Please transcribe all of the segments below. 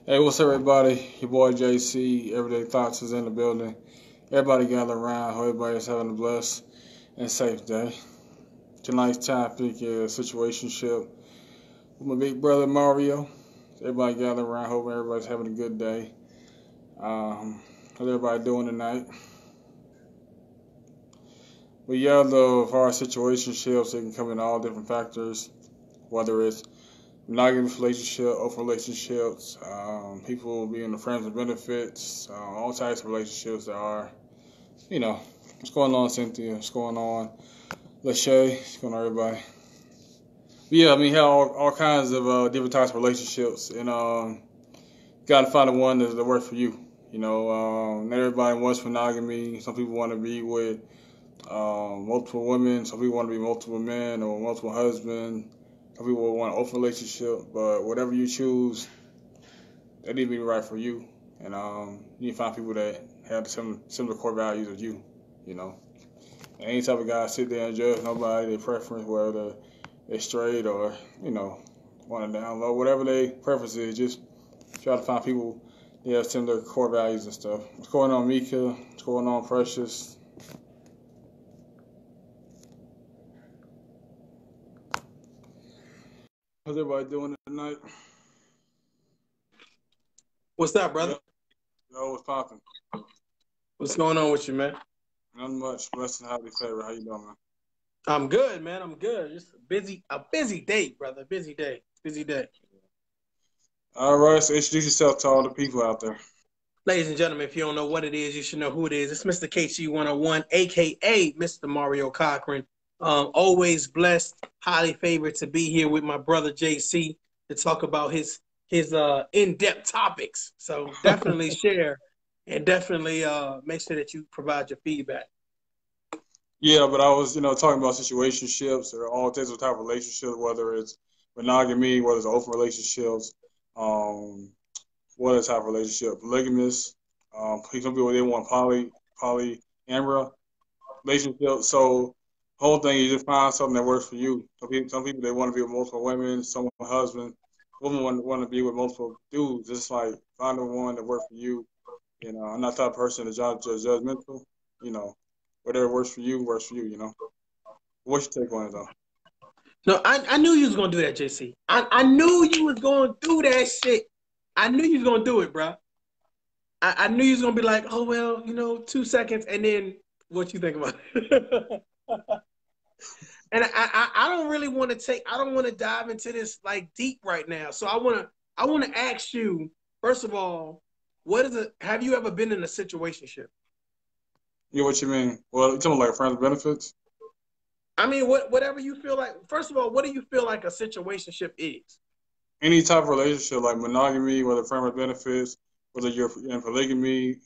Hey, what's up, everybody? Your boy JC. Everyday Thoughts is in the building. Everybody gather around. Hope everybody's having a blessed and safe day. Tonight's topic is situationship with my big brother Mario. Everybody gather around. Hope everybody's having a good day. How's everybody doing tonight? But yeah, though, as far as situationships, it can come in all different factors, whether it's monogamous relationship, open relationships, people being the friends with benefits, all types of relationships that are, what's going on, Cynthia? What's going on, Lachey? What's going on, everybody? But yeah, I mean, have all kinds of different types of relationships, and got to find the one that works for you. Not everybody wants monogamy. Some people want to be with multiple women. Some people want to be multiple men or multiple husbands. Some people want an open relationship, but whatever you choose, that need to be right for you. And you need to find people that have some similar core values as you. And any type of guy sit there and judge nobody, their preference, whether they're straight or want to down low, whatever their preference is, just try to find people that have similar core values and stuff. What's going on, Mika? What's going on, Precious? How's everybody doing tonight? What's up, brother? Yo, what's popping? What's going on with you, man? Nothing much. Blessed and highly favored. How you doing, man? I'm good, man. I'm good. Just a busy day, brother. Busy day. All right, so introduce yourself to all the people out there. Ladies and gentlemen, if you don't know what it is, you should know who it is. It's Mr. KTU101, a.k.a. Mr. Mario Cochran. Always blessed, highly favored to be here with my brother JC to talk about his in-depth topics. So definitely share and definitely make sure that you provide your feedback. Yeah, but I was, talking about situationships or all types of type of relationships, whether it's monogamy, whether it's open relationships, what other type of relationship, polygamous. Some people they want polyamorous relationship. So the whole thing is just find something that works for you. Some people they want to be with multiple women, some husband, women want to be with multiple dudes. It's like find the one that works for you. I'm not that person that's judgmental. Whatever works for you, works for you. What's your take on it though? No, I knew you was gonna do that, JC. I knew you was gonna do that shit. I knew you was gonna do it, bro. I knew you was gonna be like, oh well, 2 seconds, and then what you think about it? And I don't really want to I don't want to dive into this like deep right now. So I want to ask you first of all, have you ever been in a situationship? Yeah, what you mean? Well, you talking about like friends with benefits? I mean, whatever you feel like. First of all, what do you feel like a situationship is? Any type of relationship, like monogamy, whether friend with benefits, whether you're in polygamy,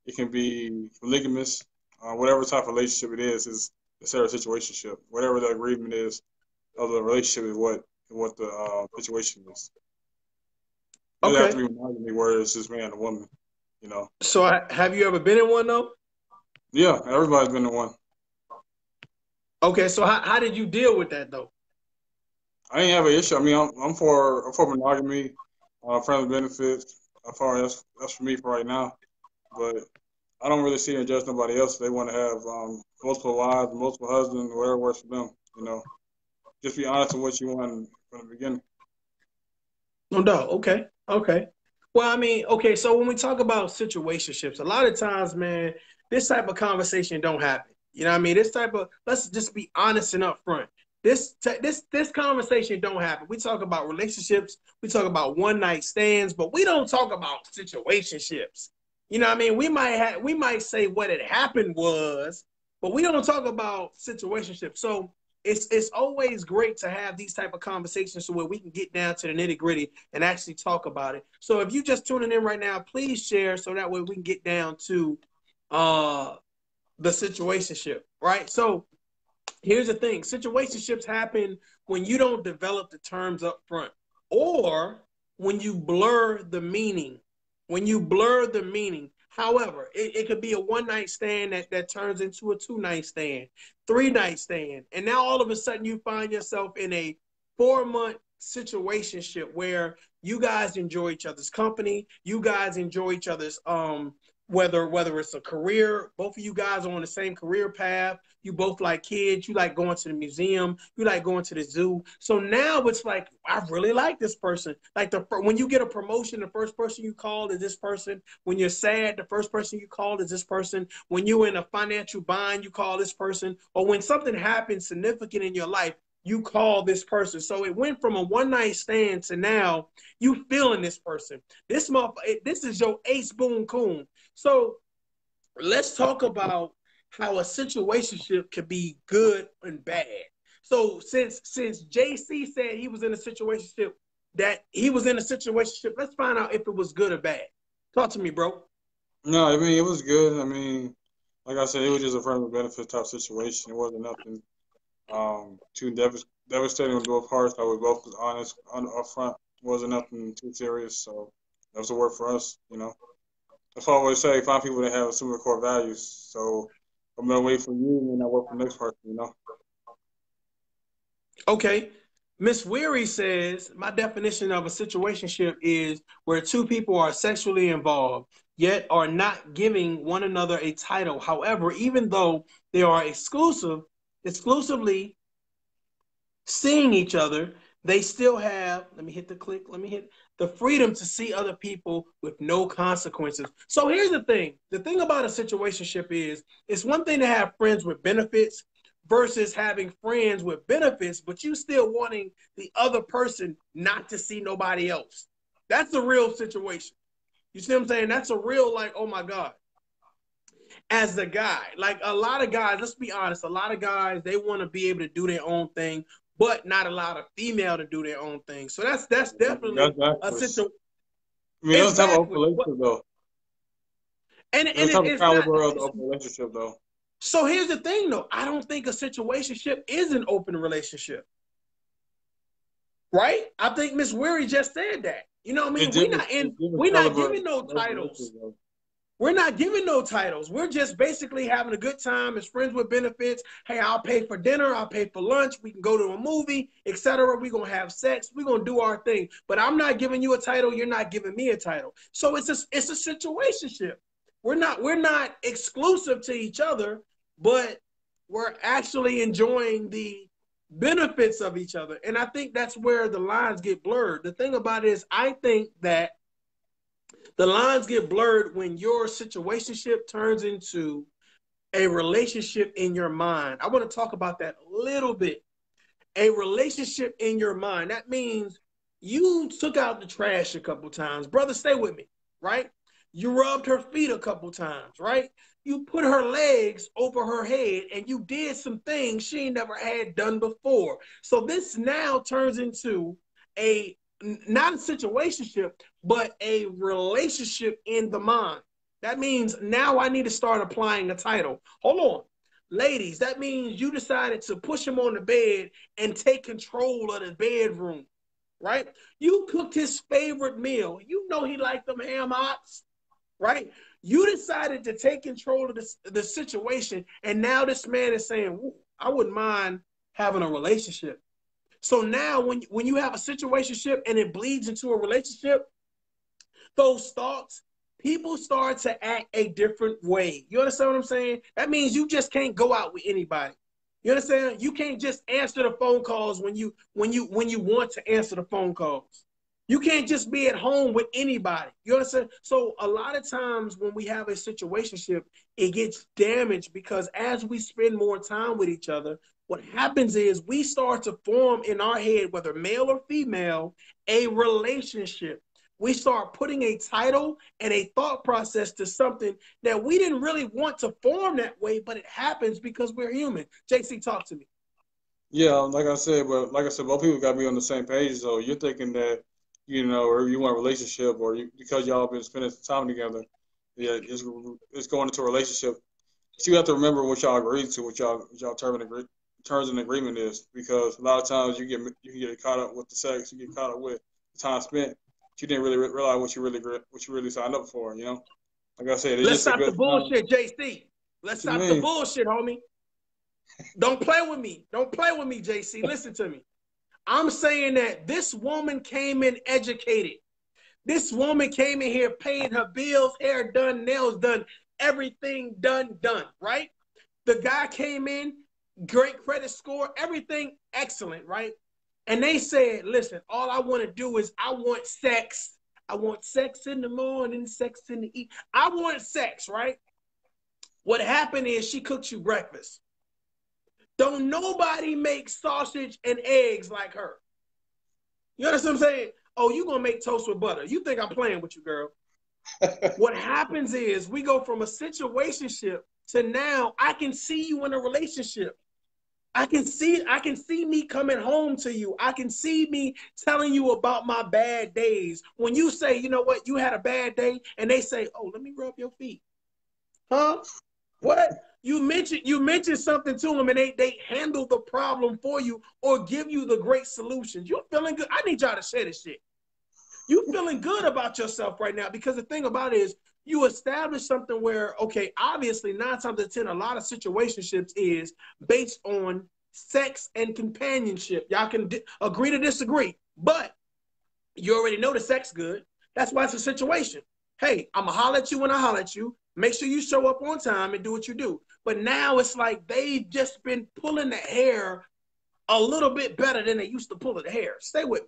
it can be polygamous, whatever type of relationship it is considered a situationship. Whatever the agreement is of the relationship is what the situation is. It doesn't have to be monogamy where it's just man and woman. So have you ever been in one though? Yeah, everybody's been in one. Okay, so how did you deal with that though? I ain't have an issue. I mean, I'm for monogamy, friends with benefits. As far as that's for me for right now, but I don't really see it and judge nobody else. They want to have multiple wives, multiple husbands, whatever works for them. Just be honest with what you want from the beginning. No doubt. Okay. Well, I mean, okay. So when we talk about situationships, a lot of times, man, this type of conversation don't happen. You know what I mean? Let's just be honest and upfront. This conversation don't happen. We talk about relationships, we talk about one night stands, but we don't talk about situationships. You know what I mean? We might say what had happened was, but we don't talk about situationships. So it's always great to have these type of conversations so where we can get down to the nitty gritty and actually talk about it. So if you just tuning in right now, please share so that way we can get down to the situationship, right? So here's the thing. Situationships happen when you don't develop the terms up front or when you blur the meaning. However, it could be a one-night stand that turns into a two-night stand, three-night stand. And now all of a sudden you find yourself in a 4-month, situationship where you guys enjoy each other's company, you guys enjoy each other's whether it's a career, both of you guys are on the same career path, you both like kids, you like going to the museum, you like going to the zoo. So now it's like, I really like this person. Like when you get a promotion, the first person you call is this person. When you're sad, the first person you call is this person. When you're in a financial bind, you call this person. Or when something happens significant in your life, you call this person. So it went from a one-night stand to now you feeling this person. This is your ace boon coon. So let's talk about how a situationship could be good and bad. So since JC said he was in a situationship, let's find out if it was good or bad. Talk to me, bro. No, I mean, it was good. I mean, like I said, it was just a friend with benefit type situation. It wasn't nothing too devastating on both parts. I was both honest upfront. It wasn't nothing too serious, so that was a word for us. That's why I always say, find people that have similar core values. So I'm gonna wait for you, and then I work for the next person. Okay. Miss Weary says, my definition of a situationship is where two people are sexually involved, yet are not giving one another a title. However, even though they are exclusively seeing each other, they still have, let me hit the freedom to see other people with no consequences. So here's the thing. The thing about a situationship is, it's one thing to have friends with benefits versus having friends with benefits, but you still wanting the other person not to see nobody else. That's a real situation. You see what I'm saying? That's a real, like, oh my God. As a guy, like a lot of guys, let's be honest, a lot of guys, they want to be able to do their own thing, but not allow a female to do their own thing. So that's definitely That's a backwards. situation. I mean, It's that's the type of open backwards. relationship, though. And That's the type of it's not. caliber of the open relationship, though. So here's the thing, though. I don't think a situationship is an open relationship, right? I think Miss Weary just said that. You know what I mean? We're not giving no titles. We're not giving no titles. We're just basically having a good time as friends with benefits. Hey, I'll pay for dinner. I'll pay for lunch. We can go to a movie, etc. We're going to have sex. We're going to do our thing. But I'm not giving you a title. You're not giving me a title. So it's a situationship. We're not exclusive to each other, but we're actually enjoying the benefits of each other. And I think that's where the lines get blurred. The thing about it is, I think that the lines get blurred when your situationship turns into a relationship in your mind. I want to talk about that a little bit. A relationship in your mind. That means you took out the trash a couple times. Brother, stay with me, right? You rubbed her feet a couple times, right? You put her legs over her head and you did some things she never had done before. So this now turns into a not a situationship, but a relationship in the mind. That means now I need to start applying a title. Hold on. Ladies, that means you decided to push him on the bed and take control of the bedroom, right? You cooked his favorite meal. You know he liked them ham hocks, right? You decided to take control of the situation, and now this man is saying, I wouldn't mind having a relationship. So now when you have a situationship and it bleeds into a relationship, those thoughts, people start to act a different way. You understand what I'm saying? That means you just can't go out with anybody. You understand? You can't just answer the phone calls when you want to answer the phone calls. You can't just be at home with anybody. You understand? So a lot of times when we have a situationship, it gets damaged because as we spend more time with each other, what happens is we start to form in our head, whether male or female, a relationship. We start putting a title and a thought process to something that we didn't really want to form that way, but it happens because we're human. JC, talk to me. Yeah, like I said, both people got to be on the same page. So you're thinking that, or you want a relationship, or because y'all been spending time together, yeah, it's going into a relationship. But you have to remember what y'all agreed to, what y'all terms and agreement is, because a lot of times you get caught up with the sex, you get caught up with the time spent. You didn't really realize what you really signed up for. Like I said, it's Let's just a stop the good time. bullshit, JC. Let's What you stop the mean? bullshit, homie. Don't play with me. Don't play with me, JC. Listen to me. I'm saying that this woman came in educated. This woman came in here paying her bills, hair done, nails done, everything done, right? The guy came in, great credit score, everything excellent, right? And they said, listen, all I want to do is I want sex. I want sex in the morning, sex in the evening. I want sex, right? What happened is she cooked you breakfast. Don't nobody make sausage and eggs like her. You understand what I'm saying? Oh, you gonna make toast with butter. You think I'm playing with you, girl. What happens is we go from a situationship to now I can see you in a relationship. I can see me coming home to you. I can see me telling you about my bad days. When you say, you know what, you had a bad day, and they say, oh, let me rub your feet. Huh? What? You mentioned something to them and they handle the problem for you or give you the great solutions. You're feeling good. I need y'all to share this shit. You feeling good about yourself right now because the thing about it is you establish something where, okay, obviously 9 times out of 10, a lot of situationships is based on sex and companionship. Y'all can agree to disagree, but you already know the sex good. That's why it's a situation. Hey, I'm going to holler at you when I holler at you. Make sure you show up on time and do what you do. But now it's like they've just been pulling the hair a little bit better than they used to pull the hair. Stay with me.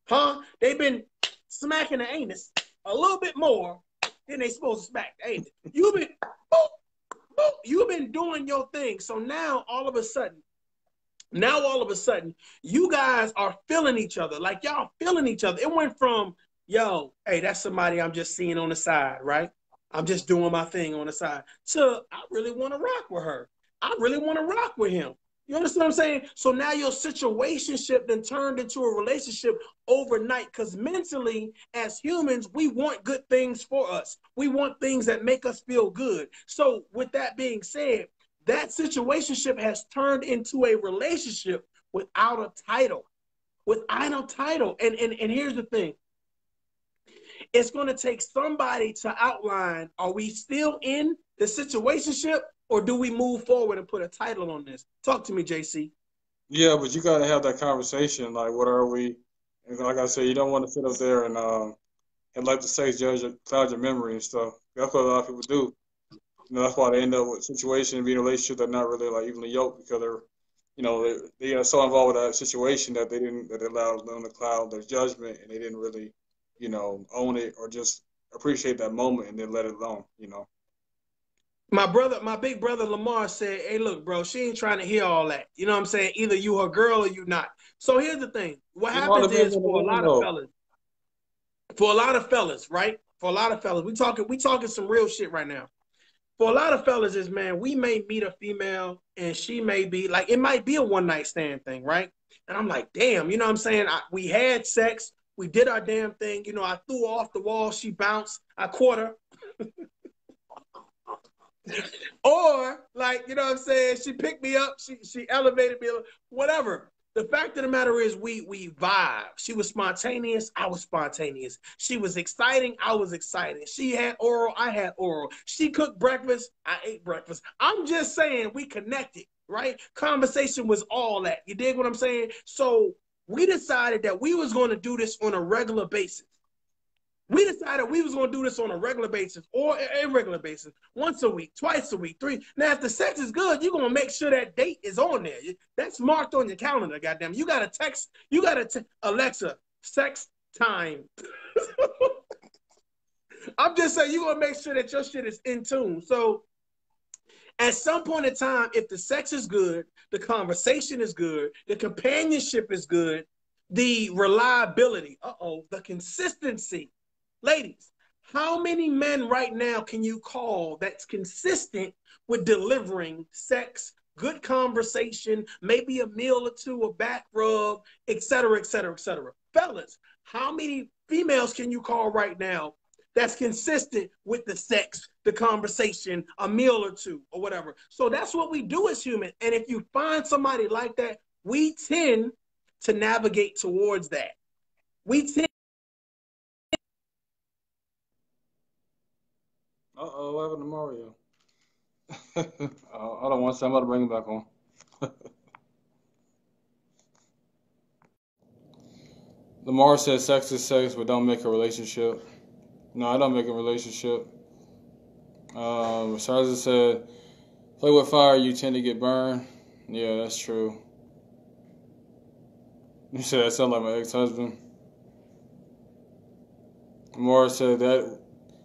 Huh? They've been smacking the anus a little bit more than they supposed to smack the anus. You've been doing your thing. So now all of a sudden, you guys are feeling each other. Like y'all feeling each other. It went from, yo, hey, that's somebody I'm just seeing on the side, right? I'm just doing my thing on the side. To I really want to rock with her. I really want to rock with him. You understand what I'm saying? So now your situationship then turned into a relationship overnight. Because mentally, as humans, we want good things for us. We want things that make us feel good. So with that being said, that situationship has turned into a relationship without a title. Without a title. And here's the thing. It's going to take somebody to outline, are we still in the situationship or do we move forward and put a title on this? Talk to me, JC. Yeah, but you got to have that conversation. Like, what are we? And like I said, you don't want to sit up there and like to say, cloud your memory and stuff. That's what a lot of people do. That's why they end up with situations and being in a relationship that not really like evenly yoked because they are so involved with that situation that they allowed them to cloud their judgment and they didn't really, own it or just appreciate that moment and then let it alone. My big brother Lamar said, hey, look, bro, she ain't trying to hear all that. You know what I'm saying? Either you her girl or you not. So here's the thing. What It all happens depends is on the woman though. for a lot of fellas, right? For a lot of fellas, we talking some real shit right now. For a lot of fellas is, man, we may meet a female and she may be like, it might be a one night stand thing, right? And I'm like, damn, you know what I'm saying? We had sex, we did our damn thing. I threw her off the wall, she bounced, I caught her. Or like, you know what I'm saying? She picked me up, she elevated me, whatever. The fact of the matter is we vibe. She was spontaneous, I was spontaneous. She was exciting, I was excited. She had oral, I had oral. She cooked breakfast, I ate breakfast. I'm just saying we connected, right? Conversation was all that. You dig what I'm saying? So we decided that we was going to do this on a regular basis. We decided we was going to do this on a regular basis or irregular basis, once a week, twice a week, 3. Now, if the sex is good, you're going to make sure that date is on there. That's marked on your calendar, goddamn. You got to text, Alexa, sex time. I'm just saying, you're going to make sure that your shit is in tune. So at some point in time, if the sex is good, the conversation is good, the companionship is good, the reliability, the consistency. Ladies, how many men right now can you call that's consistent with delivering sex, good conversation, maybe a meal or two, a back rub, et cetera, et cetera, et cetera? Fellas, how many females can you call right now that's consistent with the sex, the conversation, a meal or two, or whatever? So that's what we do as humans. And if you find somebody like that, we tend to navigate towards that. We tend. What happened to Mario? I don't want somebody to bring him back on. Lamar said sex is sex, but don't make a relationship. No, I don't make a relationship. Sarza said, play with fire, you tend to get burned. Yeah, that's true. You said that sounds like my ex-husband. Lamar said that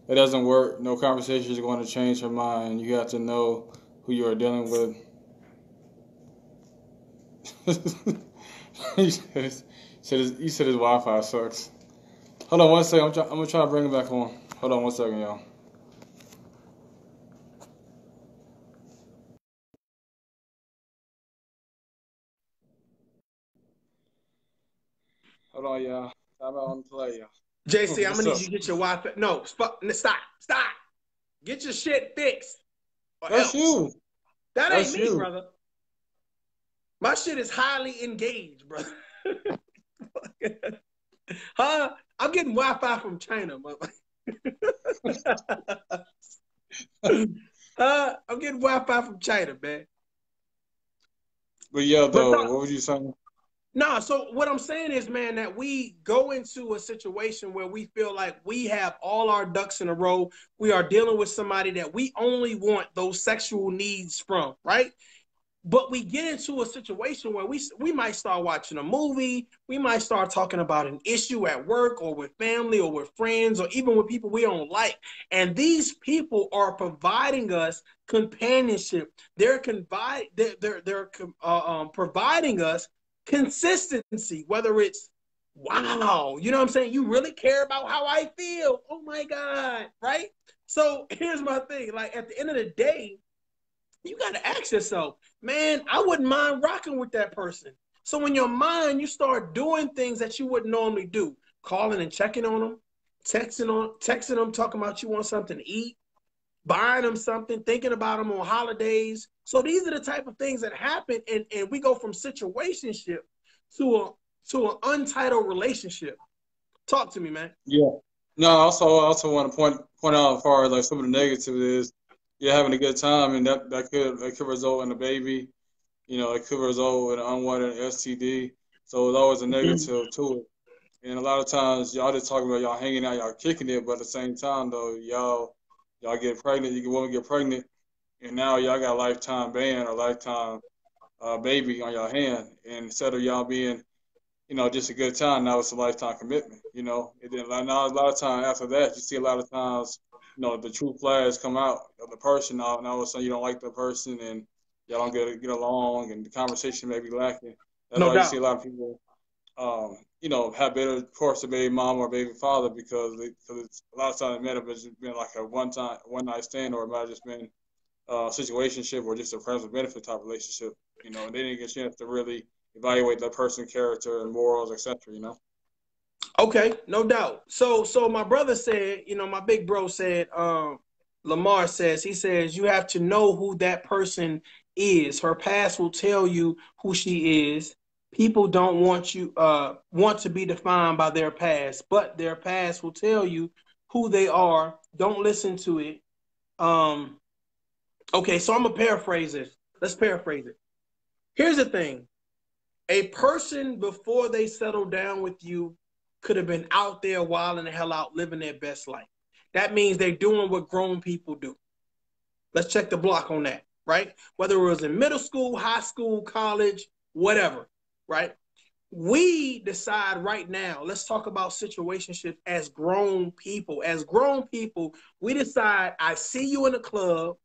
it doesn't work. No conversation is going to change her mind. You have to know who you are dealing with. You said his Wi-Fi sucks. Hold on one second. I'm gonna try to bring it back on. Hold on one second, y'all. Hold on, y'all. I'm on play, y'all. JC, I'm What's gonna up? need you to get your Wi-Fi. No, stop. Get your shit fixed, or That's else. you. That ain't That's me, you. brother. My shit is highly engaged, brother. Huh? I'm getting Wi-Fi from China, mother. I'm getting Wi-Fi from China, man. But yeah, But though, what was you saying? no, so what I'm saying is, man, that we go into a situation where we feel like we have all our ducks in a row. We are dealing with somebody that we only want those sexual needs from, right? But we get into a situation where we might start watching a movie, we might start talking about an issue at work or with family or with friends or even with people we don't like. And these people are providing us companionship. They're providing us consistency, whether it's wow, you know what I'm saying? You really care about how I feel. Oh my God, right? So here's my thing. Like at the end of the day, you got to ask yourself, man, I wouldn't mind rocking with that person. So in your mind, you start doing things that you wouldn't normally do, calling and checking on them, texting them, talking about you want something to eat, buying them something, thinking about them on holidays. So these are the type of things that happen, and we go from situationship to an untitled relationship. Talk to me, man. Yeah. No, I also want to point out as far as like some of the negative is you're having a good time, and that could result in a baby. You know, it could result in an unwanted STD. So it's always a negative to it. And a lot of times y'all just talking about y'all hanging out, y'all kicking it, but at the same time though, y'all get pregnant, you get woman get pregnant, and now y'all got a lifetime ban or lifetime baby on your hand. And instead of y'all being, just a good time, now it's a lifetime commitment, And then like, now a lot of times after that, you see a lot of times, the true flags come out of the person. Now all of a sudden you don't like the person and y'all don't get along, and the conversation may be lacking. That's No why you see doubt. a lot of people have better, of course, a baby mom or baby father because it's, a lot of times it might have just been like a one night stand, or it might have just been a situationship or just a friends with benefit type relationship, and they didn't get a chance to really evaluate that person's character and morals, etc. Okay, no doubt. So my brother said, my big bro said, Lamar says, he says, you have to know who that person is. Her past will tell you who she is. People don't want to be defined by their past, but their past will tell you who they are. Don't listen to it. Um, okay, so I'm gonna paraphrase this. Let's paraphrase it. Here's the thing. A person before they settle down with you could have been out there wilding the hell out, living their best life. That means they're doing what grown people do. Let's check the block on that, right? Whether it was in middle school, high school, college, whatever, right? We decide right now, let's talk about situationships as grown people. As grown people, we decide, I see you in the club,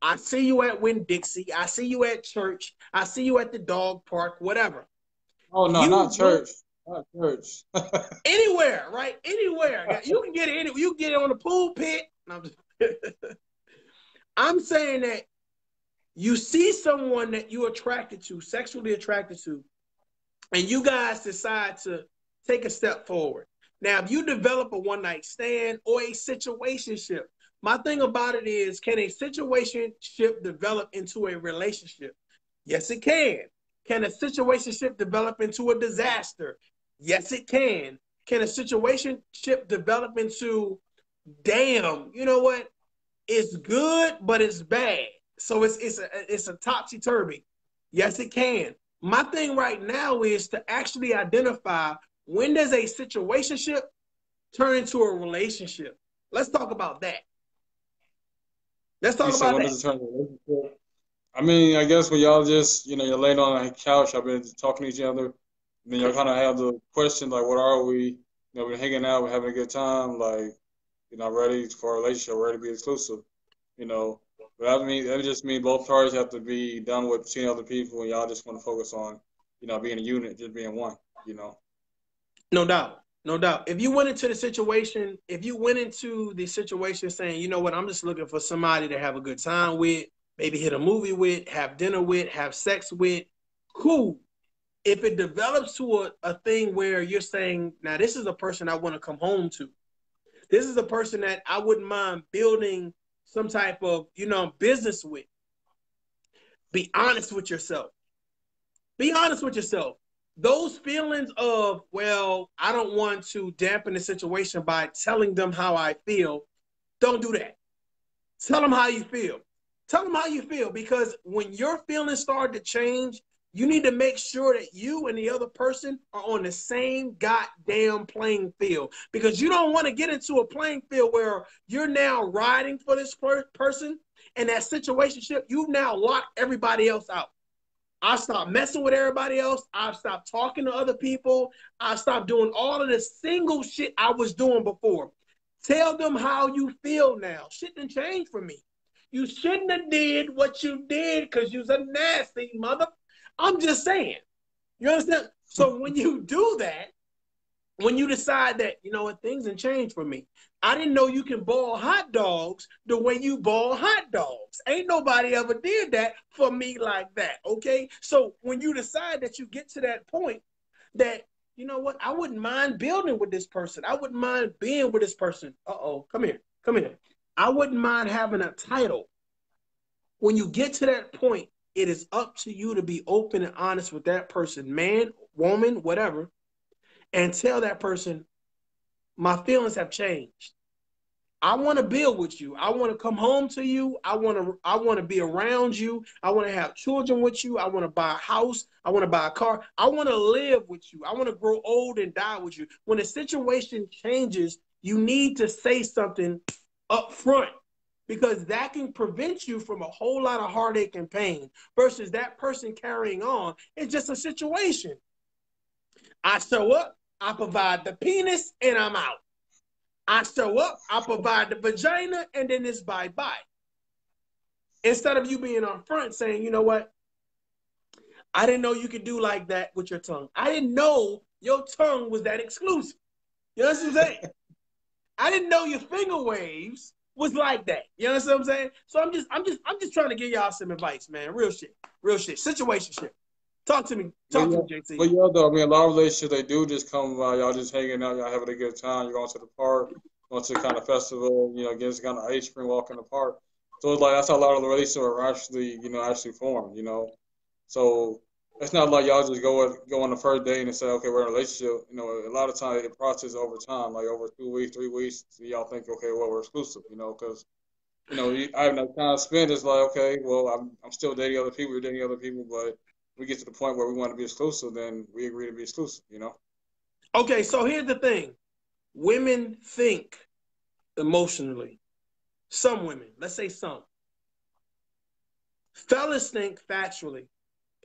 I see you at Winn-Dixie, I see you at church, I see you at the dog park, whatever. Oh no, You not go church, not church. anywhere, right? Anywhere. You can get it. You can get it on the pool pit. No, I'm saying that you see someone that you're attracted to, sexually attracted to, and you guys decide to take a step forward. Now, if you develop a one night stand or a situationship, my thing about it is, can a situationship develop into a relationship? Yes, it can. Can a situationship develop into a disaster? Yes, it can. Can a situationship develop into, damn, you know what? It's good, but it's bad. So it's a topsy turvy. Yes, it can. My thing right now is to actually identify When does a situationship turn into a relationship? Let's talk about that. Let's You talk said about when that. does it turn to a relationship? I mean, I guess when y'all just, you're laying on a couch, I've been talking to each other, and then y'all kind of have the question, like, what are we? We're hanging out, we're having a good time, like, ready for a relationship, ready to be exclusive, you know. But I mean, that just means both parties have to be done with seeing other people, and y'all just want to focus on, being a unit, just being one, you know. No doubt. No doubt. If you went into the situation, saying, you know what, I'm just looking for somebody to have a good time with, maybe hit a movie with, have dinner with, have sex with, cool. If it develops to a thing where you're saying, now this is a person I want to come home to. This is a person that I wouldn't mind building some type of, business with. Be honest with yourself. Be honest with yourself. Those feelings of, well, I don't want to dampen the situation by telling them how I feel. Don't do that. Tell them how you feel. Tell them how you feel, because when your feelings start to change, you need to make sure that you and the other person are on the same goddamn playing field, because you don't want to get into a playing field where you're now riding for this person, and that situationship, you've now locked everybody else out. I stopped messing with everybody else. I've stopped talking to other people. I stopped doing all of the single shit I was doing before. Tell them how you feel now. Shit didn't change for me. You shouldn't have did what you did because you's a nasty mother. I'm just saying. You understand? So when you do that, when you decide that, you know what, things have changed for me. I didn't know you can boil hot dogs the way you boil hot dogs. Ain't nobody ever did that for me like that, okay? So when you decide that you get to that point that, you know what, I wouldn't mind building with this person. I wouldn't mind being with this person. Uh-oh, come here, come here. I wouldn't mind having a title. When you get to that point, it is up to you to be open and honest with that person, man, woman, whatever, and tell that person, my feelings have changed. I want to build with you. I want to come home to you. I want to be around you. I want to have children with you. I want to buy a house. I want to buy a car. I want to live with you. I want to grow old and die with you. When the situation changes, you need to say something up front, because that can prevent you from a whole lot of heartache and pain versus that person carrying on. It's just a situation. I show up, I provide the penis, and I'm out. I show up, I provide the vagina, and then it's bye-bye. Instead of you being on front saying, you know what? I didn't know you could do like that with your tongue. I didn't know your tongue was that exclusive. You know what I'm saying? I didn't know your finger waves was like that. You know what I'm saying? So I'm just trying to give y'all some advice, man. Real shit. Real shit. Situationship. Talk to me. But Talk to yeah, me, JT. but yeah, though, I mean, a lot of relationships, they do just come by, y'all just hanging out, y'all having a good time, you're going to the park, going to kind of festival, getting some kind of ice cream, walk in the park. So it's like, that's how a lot of the relationships are actually, actually formed. So it's not like y'all just go on the first date and say, okay, we're in a relationship. A lot of times it processes over time, like over 2 weeks, 3 weeks, so y'all think, okay, well, we're exclusive, because, I have no time spent. It's like, okay, well, I'm still dating other people, you're dating other people, but we get to the point where we want to be exclusive, then we agree to be exclusive. Okay, so here's the thing. Women think emotionally. Some women, let's say some. Fellas think factually.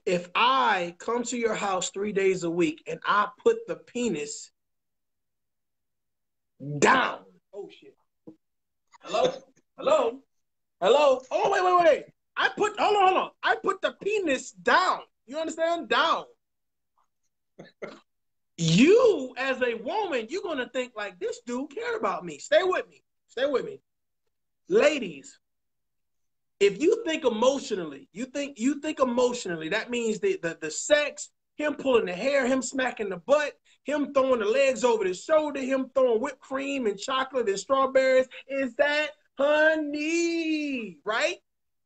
If I come to your house 3 days a week and I put the penis down. Oh shit. Hello? Hello? Hello? Oh, wait. Hold on. I put the penis down. You understand? Down. You, as a woman, you're going to think like, this dude cared about me. Stay with me. Stay with me. Ladies, if you think emotionally, that means the sex, him pulling the hair, him smacking the butt, him throwing the legs over the shoulder, him throwing whipped cream and chocolate and strawberries, is that honey, right?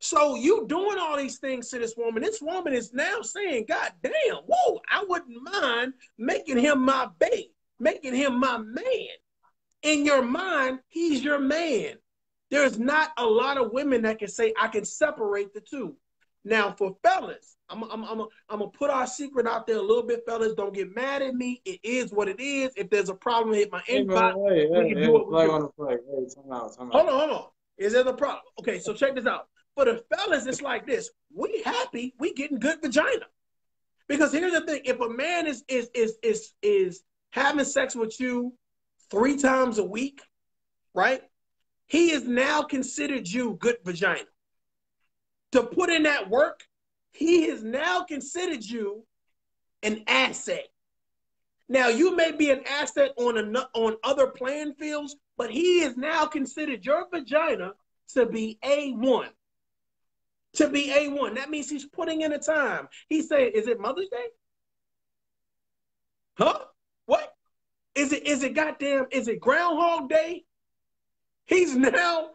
So you doing all these things to this woman. This woman is now saying, God damn, whoa, I wouldn't mind making him my babe, making him my man. In your mind, he's your man. There's not a lot of women that can say, I can separate the two. Now, for fellas, I'm gonna put our secret out there a little bit, fellas. Don't get mad at me. It is what it is. If there's a problem, hit my Hey inbox. man, hey, We hey, can do hey, what we flag do. on the flag. Hey, time out, time Hold out. on, hold on. Is there a problem? Okay, so check this out. For the fellas, it's like this. We happy. We getting good vagina. Because here's the thing: if a man is having sex with you 3 times a week, right? He is now considered you good vagina. To put in that work, he has now considered you an asset. Now you may be an asset on other playing fields, but he is now considered your vagina to be A1. To be A1. That means he's putting in the time. He said, is it Mother's Day? Huh? What? Is it goddamn, is it Groundhog Day? He's now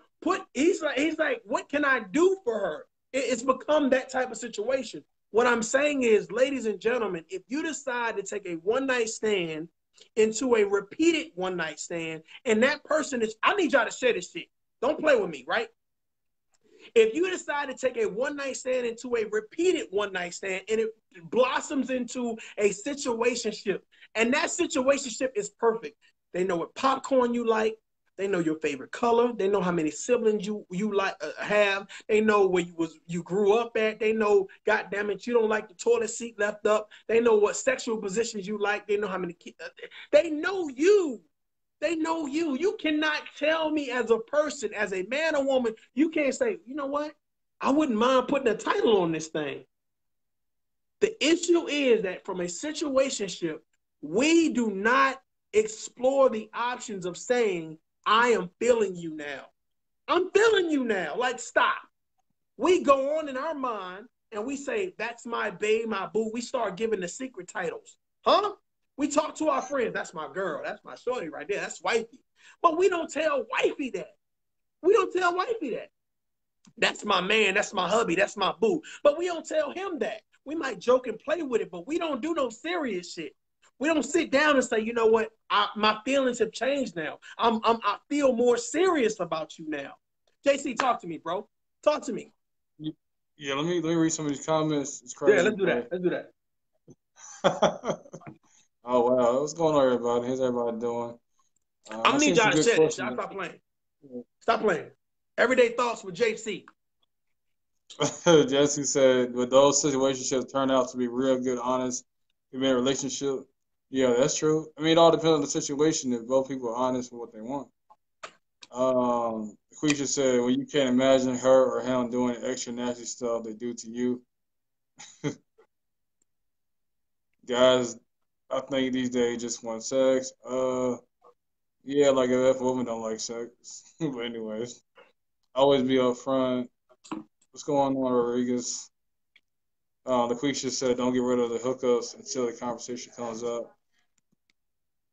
he's like, what can I do for her? It's become that type of situation. What I'm saying is, ladies and gentlemen, if you decide to take a one-night stand into a repeated one-night stand, and that person is, I need y'all to share this shit. Don't play with me, right? If you decide to take a one-night stand into a repeated one-night stand and it blossoms into a situationship, and that situationship is perfect. They know what popcorn you like. They know your favorite color. They know how many siblings you like have. They know where you grew up at. They know, goddamn it, you don't like the toilet seat left up. They know what sexual positions you like. They know how many kids. They know you. They know you. You cannot tell me as a person, as a man or woman, you can't say, you know what? I wouldn't mind putting a title on this thing. The issue is that from a situationship, we do not explore the options of saying, I am feeling you now. I'm feeling you now. Like, stop. We go on in our mind and we say, that's my babe, my boo. We start giving the secret titles. Huh? We talk to our friends. That's my girl. That's my shorty right there. That's wifey. But we don't tell wifey that. We don't tell wifey that. That's my man. That's my hubby. That's my boo. But we don't tell him that. We might joke and play with it, but we don't do no serious shit. We don't sit down and say, you know what? My feelings have changed now. I feel more serious about you now. JC, talk to me, bro. Talk to me. Yeah, let me read some of these comments. It's Yeah, crazy, let's do bro. that. Let's do that. Oh wow, what's going on, everybody? How's everybody doing? I'm I gonna seen need some y'all to good share this. Y'all questions. stop playing. Stop playing. Everyday thoughts with JC. Jesse said, "But those situationships turn out to be real good, honest, human relationship." Yeah, that's true. I mean, it all depends on the situation. If both people are honest with what they want. Quisha said, "Well, you can't imagine her or him doing extra nasty stuff they do to you, guys. I think these days just want sex. Yeah, like if women don't like sex, but anyways, always be upfront. What's going on, Rodriguez?" LaQuisha said, "Don't get rid of the hookups until the conversation comes up."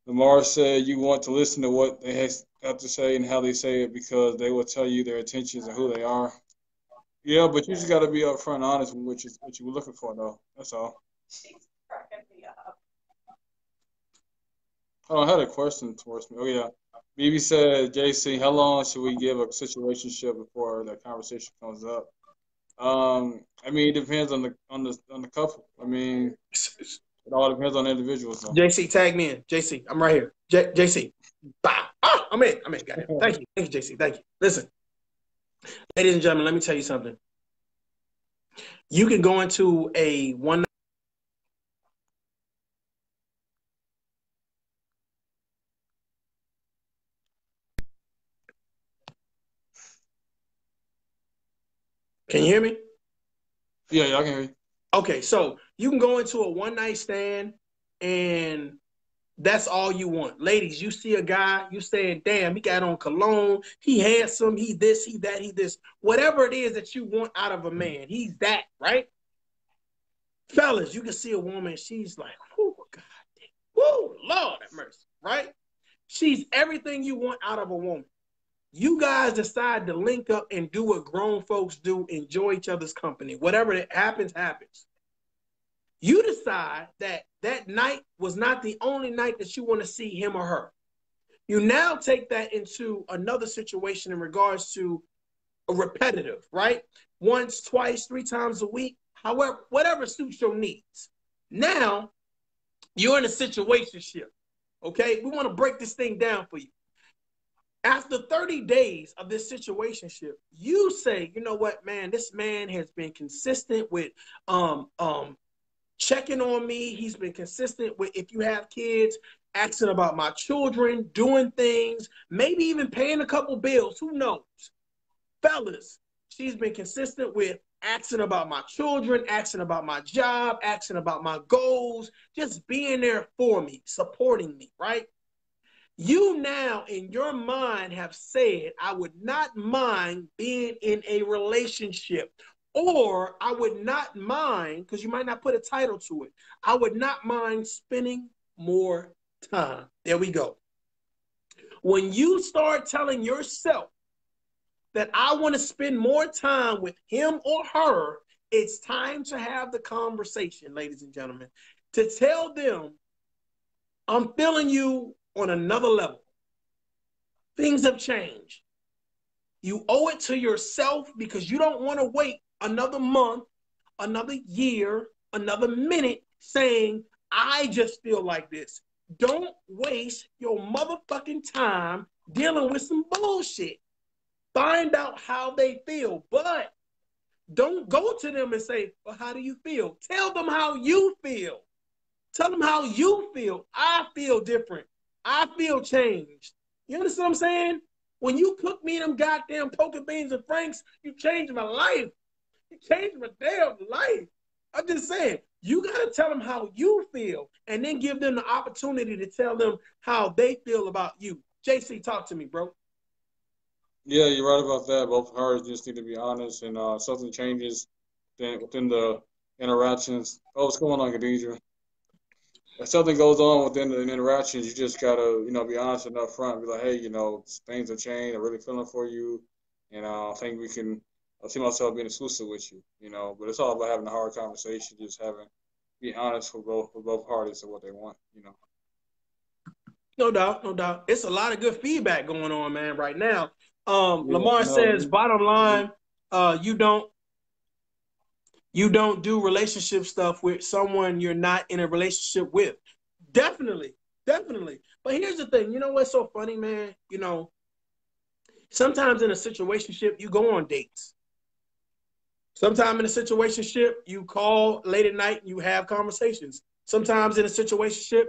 Lamar said, "You want to listen to what they have to say and how they say it because they will tell you their intentions and who they are." Yeah, but you just got to be upfront and honest with what you were looking for, though. That's all. Oh, I had a question towards me. Oh yeah, BB said, "JC, how long should we give a situationship before that conversation comes up?" I mean, it depends on the couple. I mean, it all depends on the individuals, though. JC, tag me in. JC, I'm right here. JC. Bah. Oh, I'm in. Goddamn. Thank you. Thank you, JC. Thank you. Listen, ladies and gentlemen, let me tell you something. You can go into a one. Can you hear me? Yeah, I can hear you. Okay, so you can go into a one-night stand and that's all you want. Ladies, you see a guy, you saying, damn, he got on cologne, he handsome, he this, he that, he this. Whatever it is that you want out of a man, he's that, right? Fellas, you can see a woman, she's like, whoo, God, whoo, Lord have mercy, right? She's everything you want out of a woman. You guys decide to link up and do what grown folks do, enjoy each other's company. Whatever that happens, happens. You decide that that night was not the only night that you want to see him or her. You now take that into another situation in regards to repetitive, right? Once, twice, 3 times a week, however, whatever suits your needs. Now, you're in a situationship, okay? We want to break this thing down for you. After 30 days of this situationship, you say, you know what, man, this man has been consistent with checking on me. He's been consistent with, if you have kids, asking about my children, doing things, maybe even paying a couple bills. Who knows? Fellas, she's been consistent with asking about my children, asking about my job, asking about my goals, just being there for me, supporting me, right? You now in your mind have said, I would not mind being in a relationship, or I would not mind, because you might not put a title to it, I would not mind spending more time. There we go. When you start telling yourself that I want to spend more time with him or her, it's time to have the conversation, ladies and gentlemen, to tell them, I'm feeling you on another level. Things have changed. You owe it to yourself because you don't want to wait another month, another year, another minute saying, I just feel like this. Don't waste your motherfucking time dealing with some bullshit. Find out how they feel, but don't go to them and say, well, how do you feel? Tell them how you feel. Tell them how you feel. I feel different. I feel changed. You understand what I'm saying? When you cook me them goddamn poker beans and franks, you changed my life. You changed my damn life. I'm just saying, you got to tell them how you feel and then give them the opportunity to tell them how they feel about you. JC, talk to me, bro. Yeah, you're right about that. Both parties just need to be honest, and something changes within the interactions. Oh, what's going on, Khadijah? If something goes on within the interactions, you just gotta, be honest and upfront. Be like, hey, things have changed. I'm really feeling for you, and I think I see myself being exclusive with you. But it's all about having a hard conversation, just be honest for both parties of what they want. No doubt, no doubt. It's a lot of good feedback going on, man, right now. Yeah, Lamar no. says, bottom line, you don't do relationship stuff with someone you're not in a relationship with. Definitely, definitely. But here's the thing. You know what's so funny, man? Sometimes in a situationship, you go on dates. Sometimes in a situationship, you call late at night and you have conversations. Sometimes in a situationship,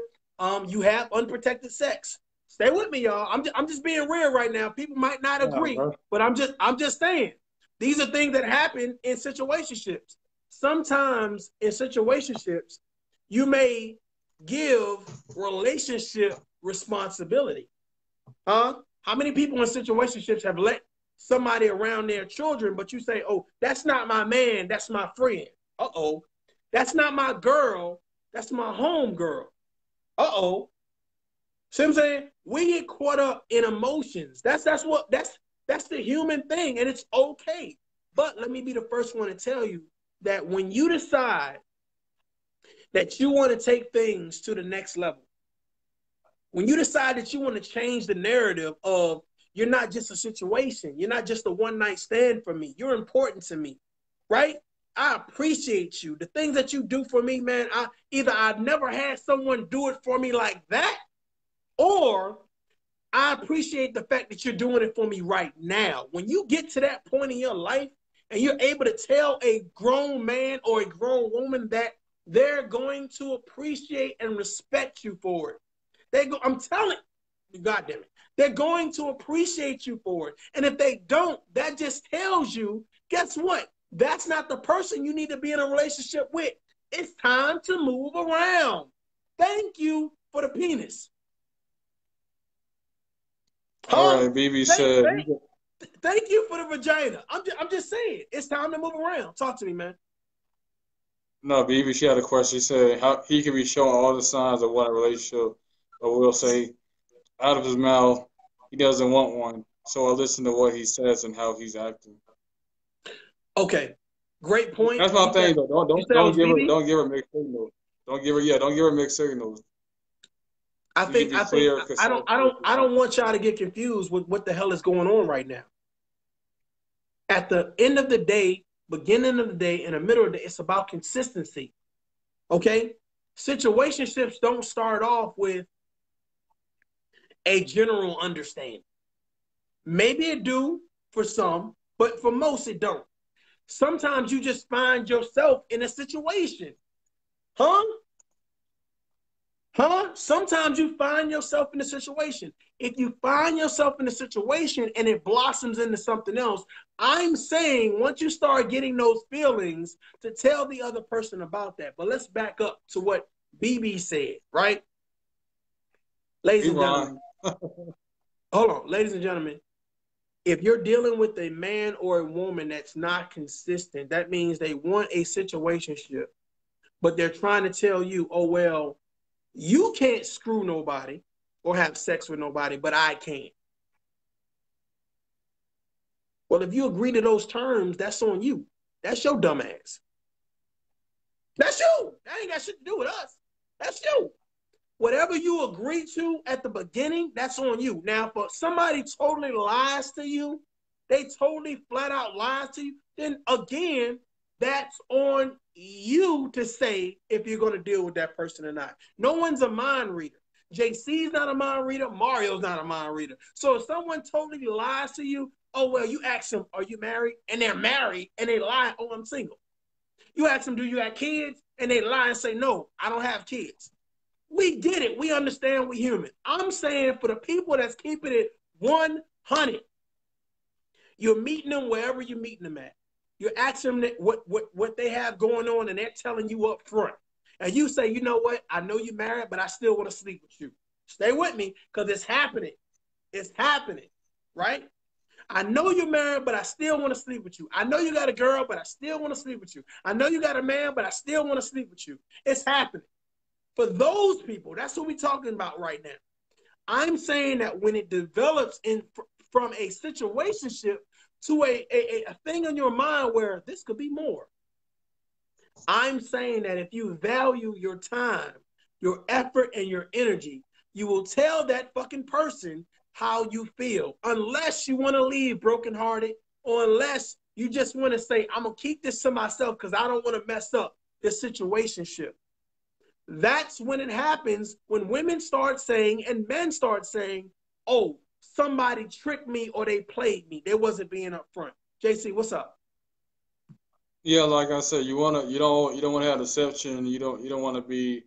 you have unprotected sex. Stay with me, y'all. I'm just being real right now. People might not agree, but I'm just saying. These are things that happen in situationships. Sometimes in situationships, you may give relationship responsibility. Huh? How many people in situationships have let somebody around their children, but you say, oh, that's not my man, that's my friend. Uh-oh. That's not my girl, that's my home girl. Uh-oh. See what I'm saying? We get caught up in emotions. That's the human thing, and it's okay. But let me be the first one to tell you that when you decide that you want to take things to the next level, when you decide that you want to change the narrative of you're not just a situation, you're not just a one-night stand for me, you're important to me, right? I appreciate you. The things that you do for me, man, I've never had someone do it for me like that, or I appreciate the fact that you're doing it for me right now. When you get to that point in your life and you're able to tell a grown man or a grown woman that they're going to appreciate and respect you for it. I'm telling you, God damn it, they're going to appreciate you for it. And if they don't, that just tells you, guess what? That's not the person you need to be in a relationship with. It's time to move around. Thank you for the penis. All right, BB said. Thank you for the vagina. I'm just saying, it's time to move around. Talk to me, man. No, BB, she had a question. She said how he can be showing all the signs of what a relationship, but we'll say out of his mouth he doesn't want one. So I listen to what he says and how he's acting. Okay, great point. That's my thing though. Don't give her mixed signals. Don't give her mixed signals. I don't want y'all to get confused with what the hell is going on right now. At the end of the day, beginning of the day, in the middle of the day, it's about consistency. Okay? Situationships don't start off with a general understanding. Maybe it do for some, but for most it don't. Sometimes you just find yourself in a situation. Huh? Huh? Sometimes you find yourself in a situation. If you find yourself in a situation and it blossoms into something else, I'm saying once you start getting those feelings to tell the other person about that. But let's back up to what BB said, right? Ladies and gentlemen, hold on. Ladies and gentlemen, if you're dealing with a man or a woman that's not consistent, that means they want a situationship, but they're trying to tell you, oh, well, you can't screw nobody or have sex with nobody, but I can. Well, if you agree to those terms, that's on you. That's your dumb ass. That's you. That ain't got shit to do with us. That's you. Whatever you agree to at the beginning, that's on you. Now, if somebody totally lies to you, they totally flat out lies to you, then again, that's on you to say if you're going to deal with that person or not. No one's a mind reader. JC's not a mind reader. Mario's not a mind reader. So if someone totally lies to you, oh, well, you ask them, are you married? And they're married and they lie, oh, I'm single. You ask them, do you have kids? And they lie and say, no, I don't have kids. We get it. We understand we're human. I'm saying for the people that's keeping it 100, you're meeting them wherever you're meeting them at. You're asking them what they have going on, and they're telling you up front. And you say, you know what? I know you're married, but I still want to sleep with you. Stay with me because it's happening. It's happening, right? I know you're married, but I still want to sleep with you. I know you got a girl, but I still want to sleep with you. I know you got a man, but I still want to sleep with you. It's happening. For those people, that's what we're talking about right now. I'm saying that when it develops from a situationship to a thing in your mind where this could be more, I'm saying that if you value your time, your effort, and your energy, you will tell that fucking person how you feel, unless you want to leave brokenhearted, or unless you just want to say, I'm going to keep this to myself because I don't want to mess up this situationship. That's when it happens, when women start saying and men start saying, oh, somebody tricked me or they played me. They wasn't being upfront. JC, what's up? Yeah, like I said, you don't want to have deception. You don't want to be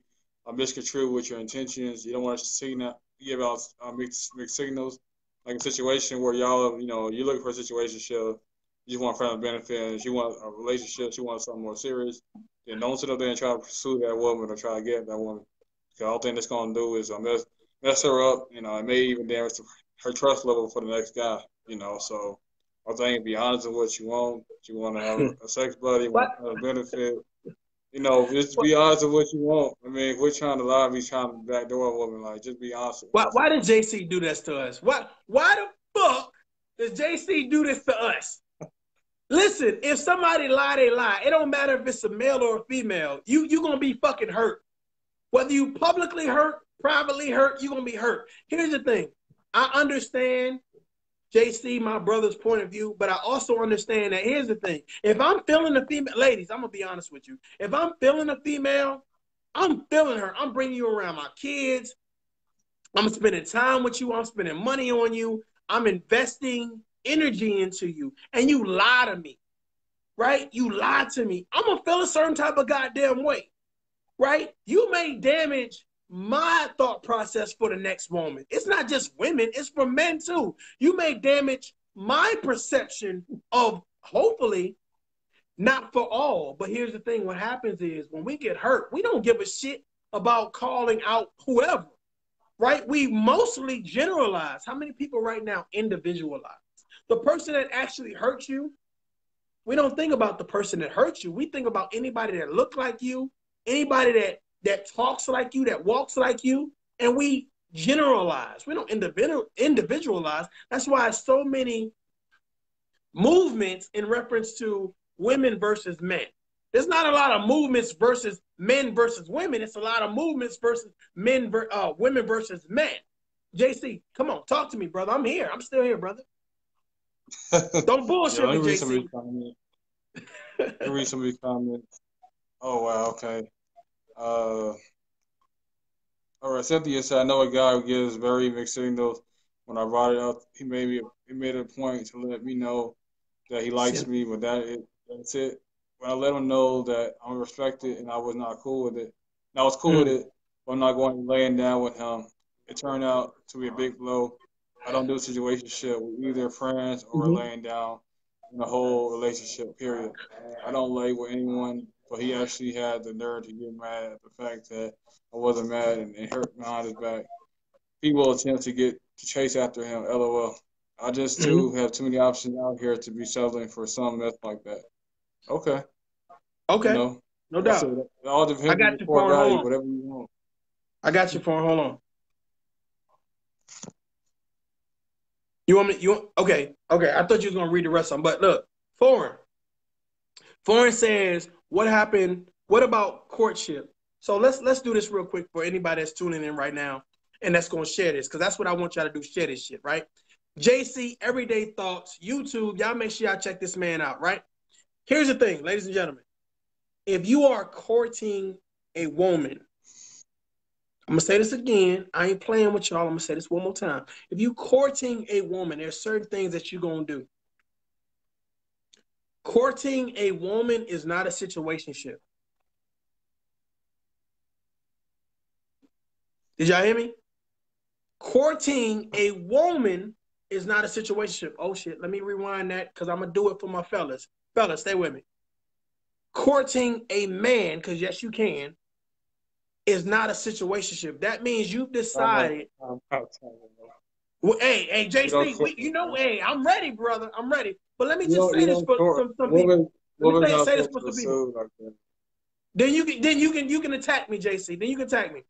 misconstrued with your intentions. You don't want to give out mixed signals. Like a situation where y'all, you're looking for a situationship, you just want friendly benefits, you want a relationship, you want something more serious. Then don't sit up there and try to pursue that woman or try to get that woman. Because all thing that's gonna do is mess her up. It may even damage her trust level for the next guy. So I think be honest with what you want. You want to have a sex buddy, you want a benefit. Just be honest with what you want. I mean, if we're trying to lie, we're trying to backdoor a woman. Like, just be honest. Why did JC do this to us? Why the fuck does JC do this to us? Listen, if somebody lie, they lie. It don't matter if it's a male or a female. You're going to be fucking hurt. Whether you publicly hurt, privately hurt, you're going to be hurt. Here's the thing. I understand JC, my brother's point of view, but I also understand that here's the thing. If I'm feeling a female, ladies, I'm going to be honest with you. If I'm feeling a female, I'm feeling her. I'm bringing you around my kids. I'm spending time with you. I'm spending money on you. I'm investing energy into you. And you lie to me, right? You lie to me. I'm going to feel a certain type of goddamn way, right? You may damage my thought process for the next moment. It's not just women, it's for men too. You may damage my perception of, hopefully, not for all. But here's the thing. What happens is when we get hurt, we don't give a shit about calling out whoever, right? We mostly generalize. How many people right now individualize? The person that actually hurt you, we don't think about the person that hurt you. We think about anybody that look like you, anybody that talks like you, that walks like you, and we generalize. We don't individualize. That's why so many movements in reference to women versus men. There's not a lot of movements versus men versus women. It's a lot of movements versus women versus men. JC, come on, talk to me, brother. I'm here. I'm still here, brother. Don't Yeah, bullshit let me, me read some of JC. these comments. Let me read some of these comments. Oh wow, okay. Uh, all right. Cynthia said, "I know a guy who gives very mixed signals. When I brought it up, he made a point to let me know that he likes me, but that's it. When I let him know that I'm respected and I was not cool with it, and I was cool with Mm-hmm. it, but I'm not going to laying down with him. It turned out to be a big blow. I don't do a situationship with either friends or Mm-hmm. laying down in a whole relationship. Period. I don't lay with anyone, but he actually had the nerve to get mad at the fact that I wasn't mad and hurt behind his back. People attempt to get to chase after him. LOL. I just Mm-hmm. too have too many options out here to be settling for some mess like that. Okay, you Okay, know, no like I said, doubt. it all I depends on got your you core for Hold value, on. whatever you want. I got you for Hold on. You want me? Okay? Okay. I thought you was gonna read the rest of them, but look, foreign. Foreign says, "What happened? What about courtship?" So let's do this real quick for anybody that's tuning in right now and that's gonna share this because that's what I want y'all to do. Share this shit, right? JC Everyday Thoughts YouTube. Y'all make sure y'all check this man out, right? Here's the thing, ladies and gentlemen. If you are courting a woman, I'm gonna say this again. I ain't playing with y'all. I'm gonna say this one more time. If you courting a woman, there's certain things that you're gonna do. Courting a woman is not a situationship. Did y'all hear me? Courting a woman is not a situationship. Oh shit, let me rewind that because I'm gonna do it for my fellas. Fellas, stay with me. Courting a man, because yes, you can, is not a situationship. That means you've decided. I'm telling you. Well, hey, You don't JC, court, hey, I'm ready, brother. I'm ready. But let me just you say this don't for court. some people. Let me Woman's not say this supposed for to some people. pursue like that. Then you can attack me, JC. Then you can attack me.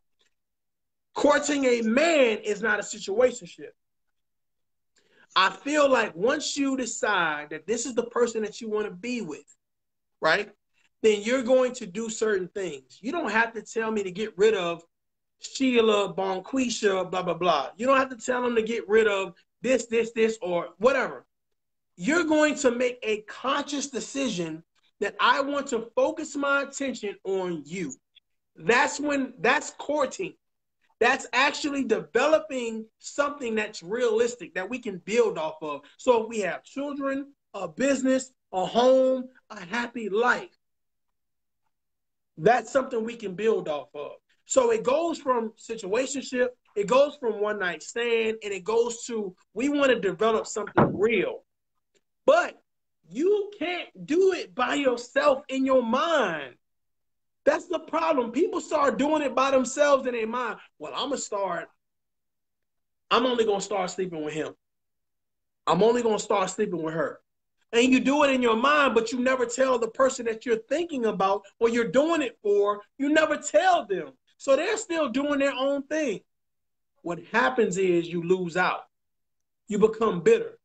Courting a man is not a situationship. I feel like once you decide that this is the person that you want to be with, right? Then you're going to do certain things. You don't have to tell me to get rid of Sheila, Bonquisha, blah, blah, blah. You don't have to tell them to get rid of this, or whatever. You're going to make a conscious decision that I want to focus my attention on you. That's courting. That's actually developing something that's realistic that we can build off of. So if we have children, a business, a home, a happy life, that's something we can build off of. So it goes from situationship, it goes from one night stand, and it goes to we want to develop something real. But you can't do it by yourself in your mind. That's the problem. People start doing it by themselves in their mind. Well, I'm only going to start sleeping with him. I'm only going to start sleeping with her. And you do it in your mind, but you never tell the person that you're thinking about or you're doing it for, you never tell them. So they're still doing their own thing. What happens is you lose out. You become bitter.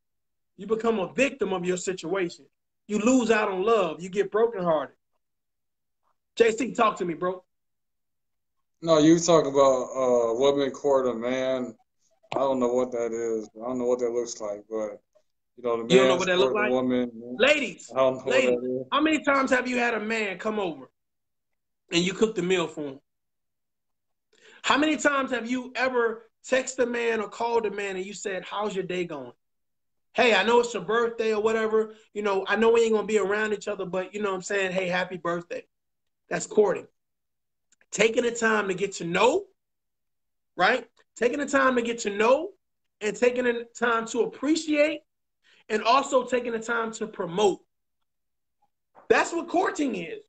You become a victim of your situation. You lose out on love. You get brokenhearted. JC, talk to me, bro. No, you talk about woman court a man. I don't know what that is. I don't know what that looks like, but the You don't know man's what that look court the like? woman. Ladies, I don't know what ladies, that is. how many times have you had a man come over and you cooked a meal for him? How many times have you ever texted a man or called a man and you said, how's your day going? Hey, I know it's your birthday or whatever. I know we ain't going to be around each other, but I'm saying, hey, happy birthday. That's courting. Taking the time to get to know, right? Taking the time to get to know and taking the time to appreciate and also taking the time to promote. That's what courting is.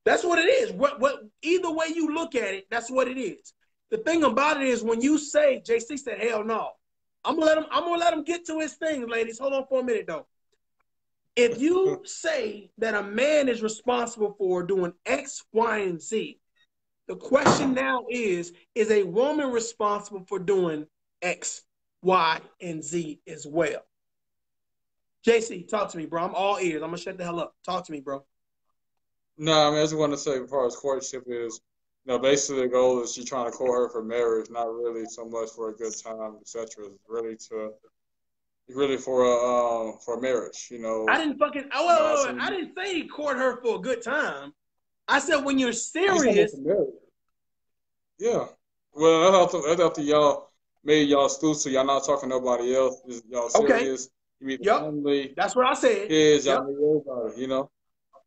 That's what it is. What either way you look at it, that's what it is. The thing about it is when you say, JC said, hell no. I'm gonna let him get to his thing, ladies. Hold on for a minute though. If you say that a man is responsible for doing X, Y, and Z, the question now is a woman responsible for doing X, Y, and Z as well? JC, talk to me, bro. I'm all ears. I'm gonna shut the hell up. Talk to me, bro. No, I mean, I just want to say, as far as courtship is, basically the goal is you trying to court her for marriage, not really so much for a good time, etc. It's really to really for a marriage. You I know, didn't fucking. you know, Oh, wait, so I didn't say he court her for a good time. I said when you're he's talking about serious. for marriage. Yeah. Well, that's after y'all made y'all exclusive. Y'all not talking to nobody else. Y'all Okay. serious. You meet the Yep. family, That's what I said. kids. Y'all Yep. meet everybody. You know,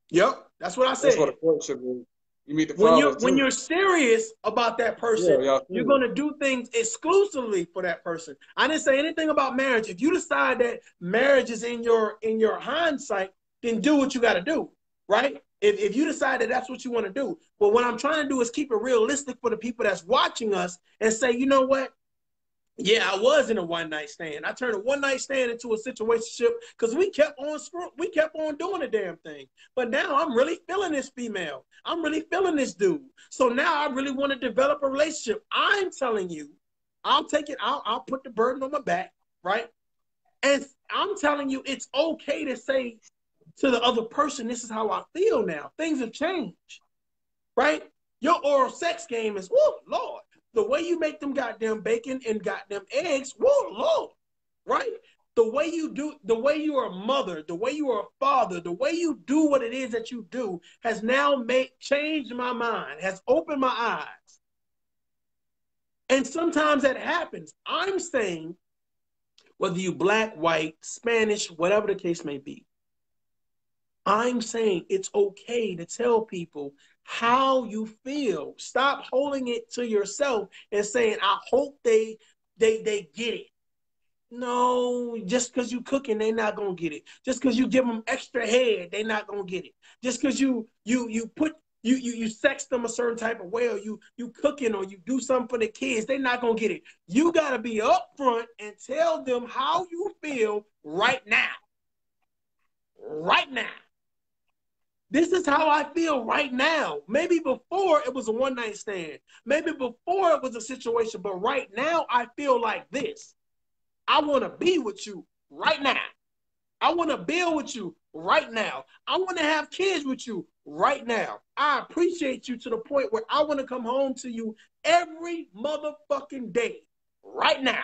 Yep. That's what I that's what a said. courtship is. You meet the When father you're too. serious about that Yeah, person, y'all you're serious. gonna do things exclusively for that person. I didn't say anything about marriage. If you decide that marriage is in your hindsight, then do what you got to do, right? If you decide that that's what you want to do, but what I'm trying to do is keep it realistic for the people that's watching us and say, you know what? Yeah, I was in a one night stand. I turned a one night stand into a situationship because we kept on doing the damn thing. But now I'm really feeling this female. I'm really feeling this dude. So now I really want to develop a relationship. I'm telling you, I'll put the burden on my back, right? And I'm telling you, it's okay to say to the other person, this is how I feel now. Things have changed, right? Your oral sex game is, whoa, Lord. The way you make them goddamn bacon and goddamn eggs, whoa, Lord, right? The way you are a mother, the way you are a father, the way you do what it is that you do has now changed my mind, has opened my eyes. And sometimes that happens. I'm saying, whether you black, white, Spanish, whatever the case may be, I'm saying it's okay to tell people how you feel. Stop holding it to yourself and saying, I hope they get it. No, just because you cooking, they not gonna get it. Just because you give them extra head, they not gonna get it. Just because you sex them a certain type of way, or you cooking, or you do something for the kids, they not gonna get it. You gotta be upfront and tell them how you feel right now. Right now. This is how I feel right now. Maybe before it was a one night stand. Maybe before it was a situation, but right now I feel like this. I want to be with you right now. I want to build with you right now. I want to have kids with you right now. I appreciate you to the point where I want to come home to you every motherfucking day right now.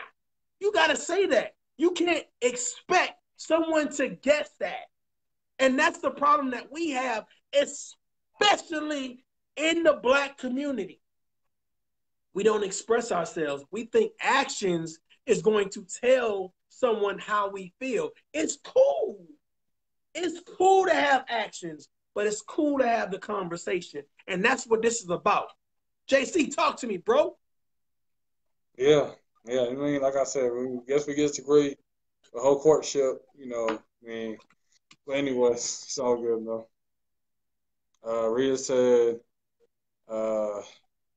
You got to say that. You can't expect someone to guess that. And that's the problem that we have, especially in the black community. We don't express ourselves. We think actions is going to tell someone how we feel. It's cool. It's cool to have actions, but it's cool to have the conversation. And that's what this is about. JC, talk to me, bro. Yeah, yeah. I mean, like I said, we get to agree the whole courtship. You know, I mean, but anyways, it's all good though. Rita said, uh,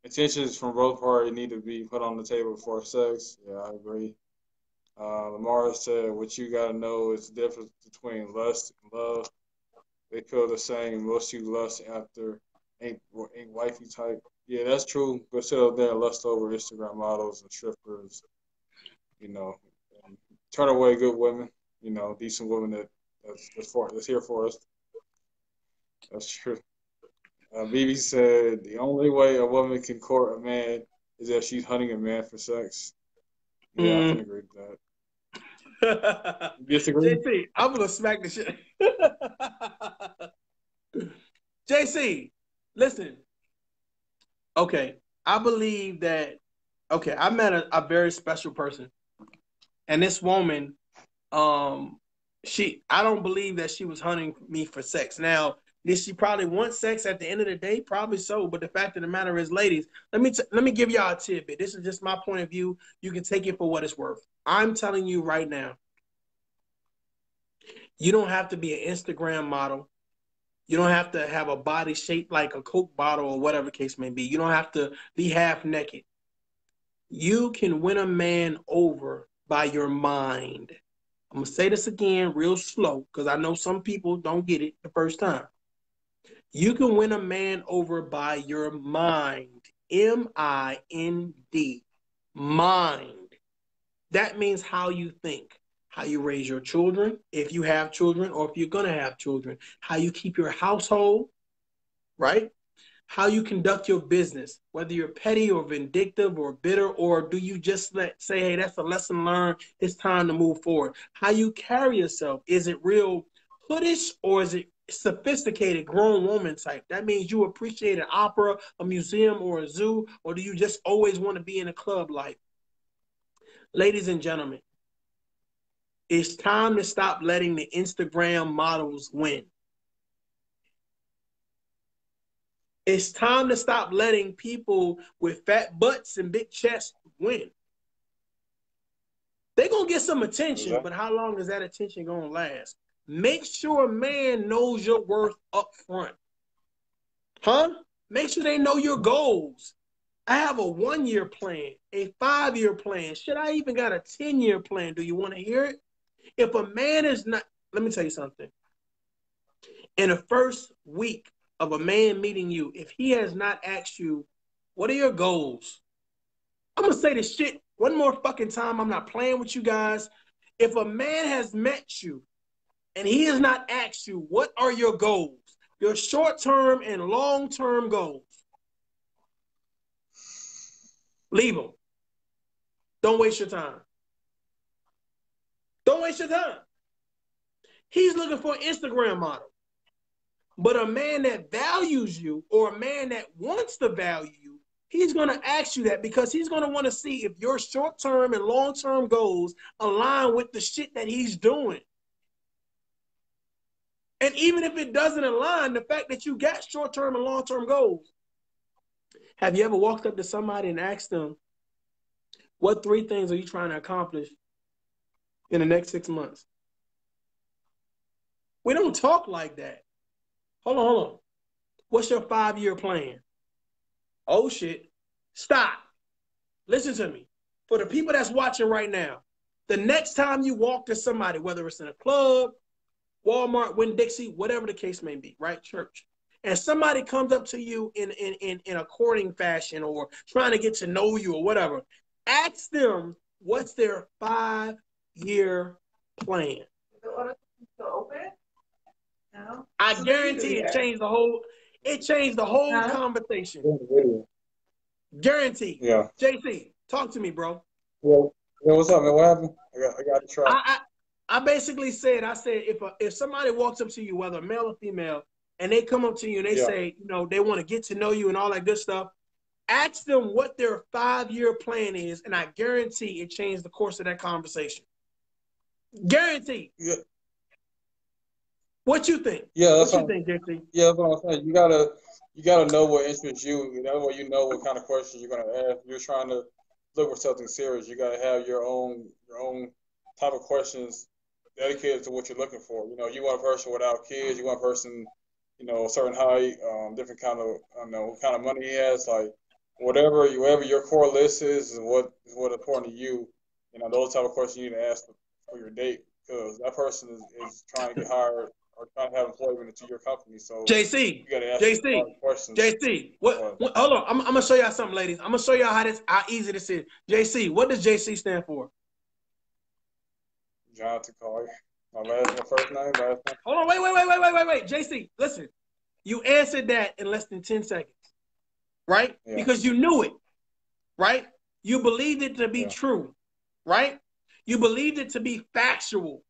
intentions from both parties need to be put on the table before sex. Yeah, I agree. Lamar said, what you gotta know is the difference between lust and love. They feel the same. Most you lust after ain't wifey type. Yeah, that's true. Go sit up there and lust over Instagram models and strippers, you know, and turn away good women, you know, decent women that's here for us. That's true. BB said the only way a woman can court a man is if she's hunting a man for sex. Yeah, I can agree with that. You disagree? JC, I'm gonna smack the shit. JC, listen. Okay, I believe that. Okay, I met a very special person, and this woman, I don't believe that she was hunting me for sex. Now, did she probably want sex at the end of the day? Probably so. But the fact of the matter is, ladies, let me give y'all a tidbit. This is just my point of view. You can take it for what it's worth. I'm telling you right now, you don't have to be an Instagram model. You don't have to have a body shaped like a Coke bottle or whatever case may be. You don't have to be half naked. You can win a man over by your mind. I'm going to say this again real slow because I know some people don't get it the first time. You can win a man over by your mind. M-I-N-D. Mind. That means how you think, how you raise your children, if you have children or if you're going to have children, how you keep your household, right? how you conduct your business, whether you're petty or vindictive or bitter, or do you just say, hey, that's a lesson learned, it's time to move forward. How you carry yourself, is it real hoodish or is it sophisticated grown woman type? That means you appreciate an opera, a museum, or a zoo, or do you just always want to be in a club life? Ladies and gentlemen, it's time to stop letting the Instagram models win. It's time to stop letting people with fat butts and big chests win. They're going to get some attention, but how long is that attention going to last? Make sure a man knows your worth up front. Huh? Make sure they know your goals. I have a 1-year plan, a 5-year plan. Shit, I even got a 10-year plan. Do you want to hear it? If a man is not, let me tell you something. In the first week of a man meeting you, if he has not asked you, what are your goals? I'm going to say this shit one more fucking time. I'm not playing with you guys. If a man has met you and he has not asked you, what are your goals? Your short-term and long-term goals. Leave him. Don't waste your time. Don't waste your time. He's looking for an Instagram model. But a man that values you or a man that wants to value you, he's going to ask you that because he's going to want to see if your short-term and long-term goals align with the shit that he's doing. And even if it doesn't align, the fact that you got short-term and long-term goals, have you ever walked up to somebody and asked them, what 3 things are you trying to accomplish in the next 6 months? We don't talk like that. Hold on. What's your 5-year plan? Oh, shit. Stop. Listen to me. For the people that's watching right now, the next time you walk to somebody, whether it's in a club, Walmart, Winn-Dixie, whatever the case may be, right? Church. And somebody comes up to you in a courting fashion or trying to get to know you or whatever, ask them what's their 5-year plan. No. I guarantee it changed the whole conversation. Guaranteed. Yeah. JC, talk to me, bro. Well, what's up, man? What happened? I got to try. I basically said, if somebody walks up to you, whether male or female, and they come up to you and they say, they want to get to know you and all that good stuff, ask them what their 5-year plan is, and I guarantee it changed the course of that conversation. Guaranteed. Yeah. What you think? Yeah, what you think, JC? Yeah, that's what I'm saying. You gotta know what interests you. That way you know what kind of questions you're gonna ask. If you're trying to look for something serious, you gotta have your own type of questions dedicated to what you're looking for. You want a person without kids. You want a person, a certain height, different kind of, what kind of money he has. Like whatever your core list is and what important to you. Those type of questions you need to ask for your date because that person is trying to get hired or trying to have employment into your company. So JC, you got to ask questions. JC, what? Hold on, I'm gonna show y'all something, ladies. I'm gonna show y'all how easy this is. JC, what does JC stand for? Jonathan Collier. My first name, last name. Hold on, wait. JC, listen. You answered that in less than 10 seconds, right? Yeah. Because you knew it, right? You believed it to be true, right? You believed it to be factual.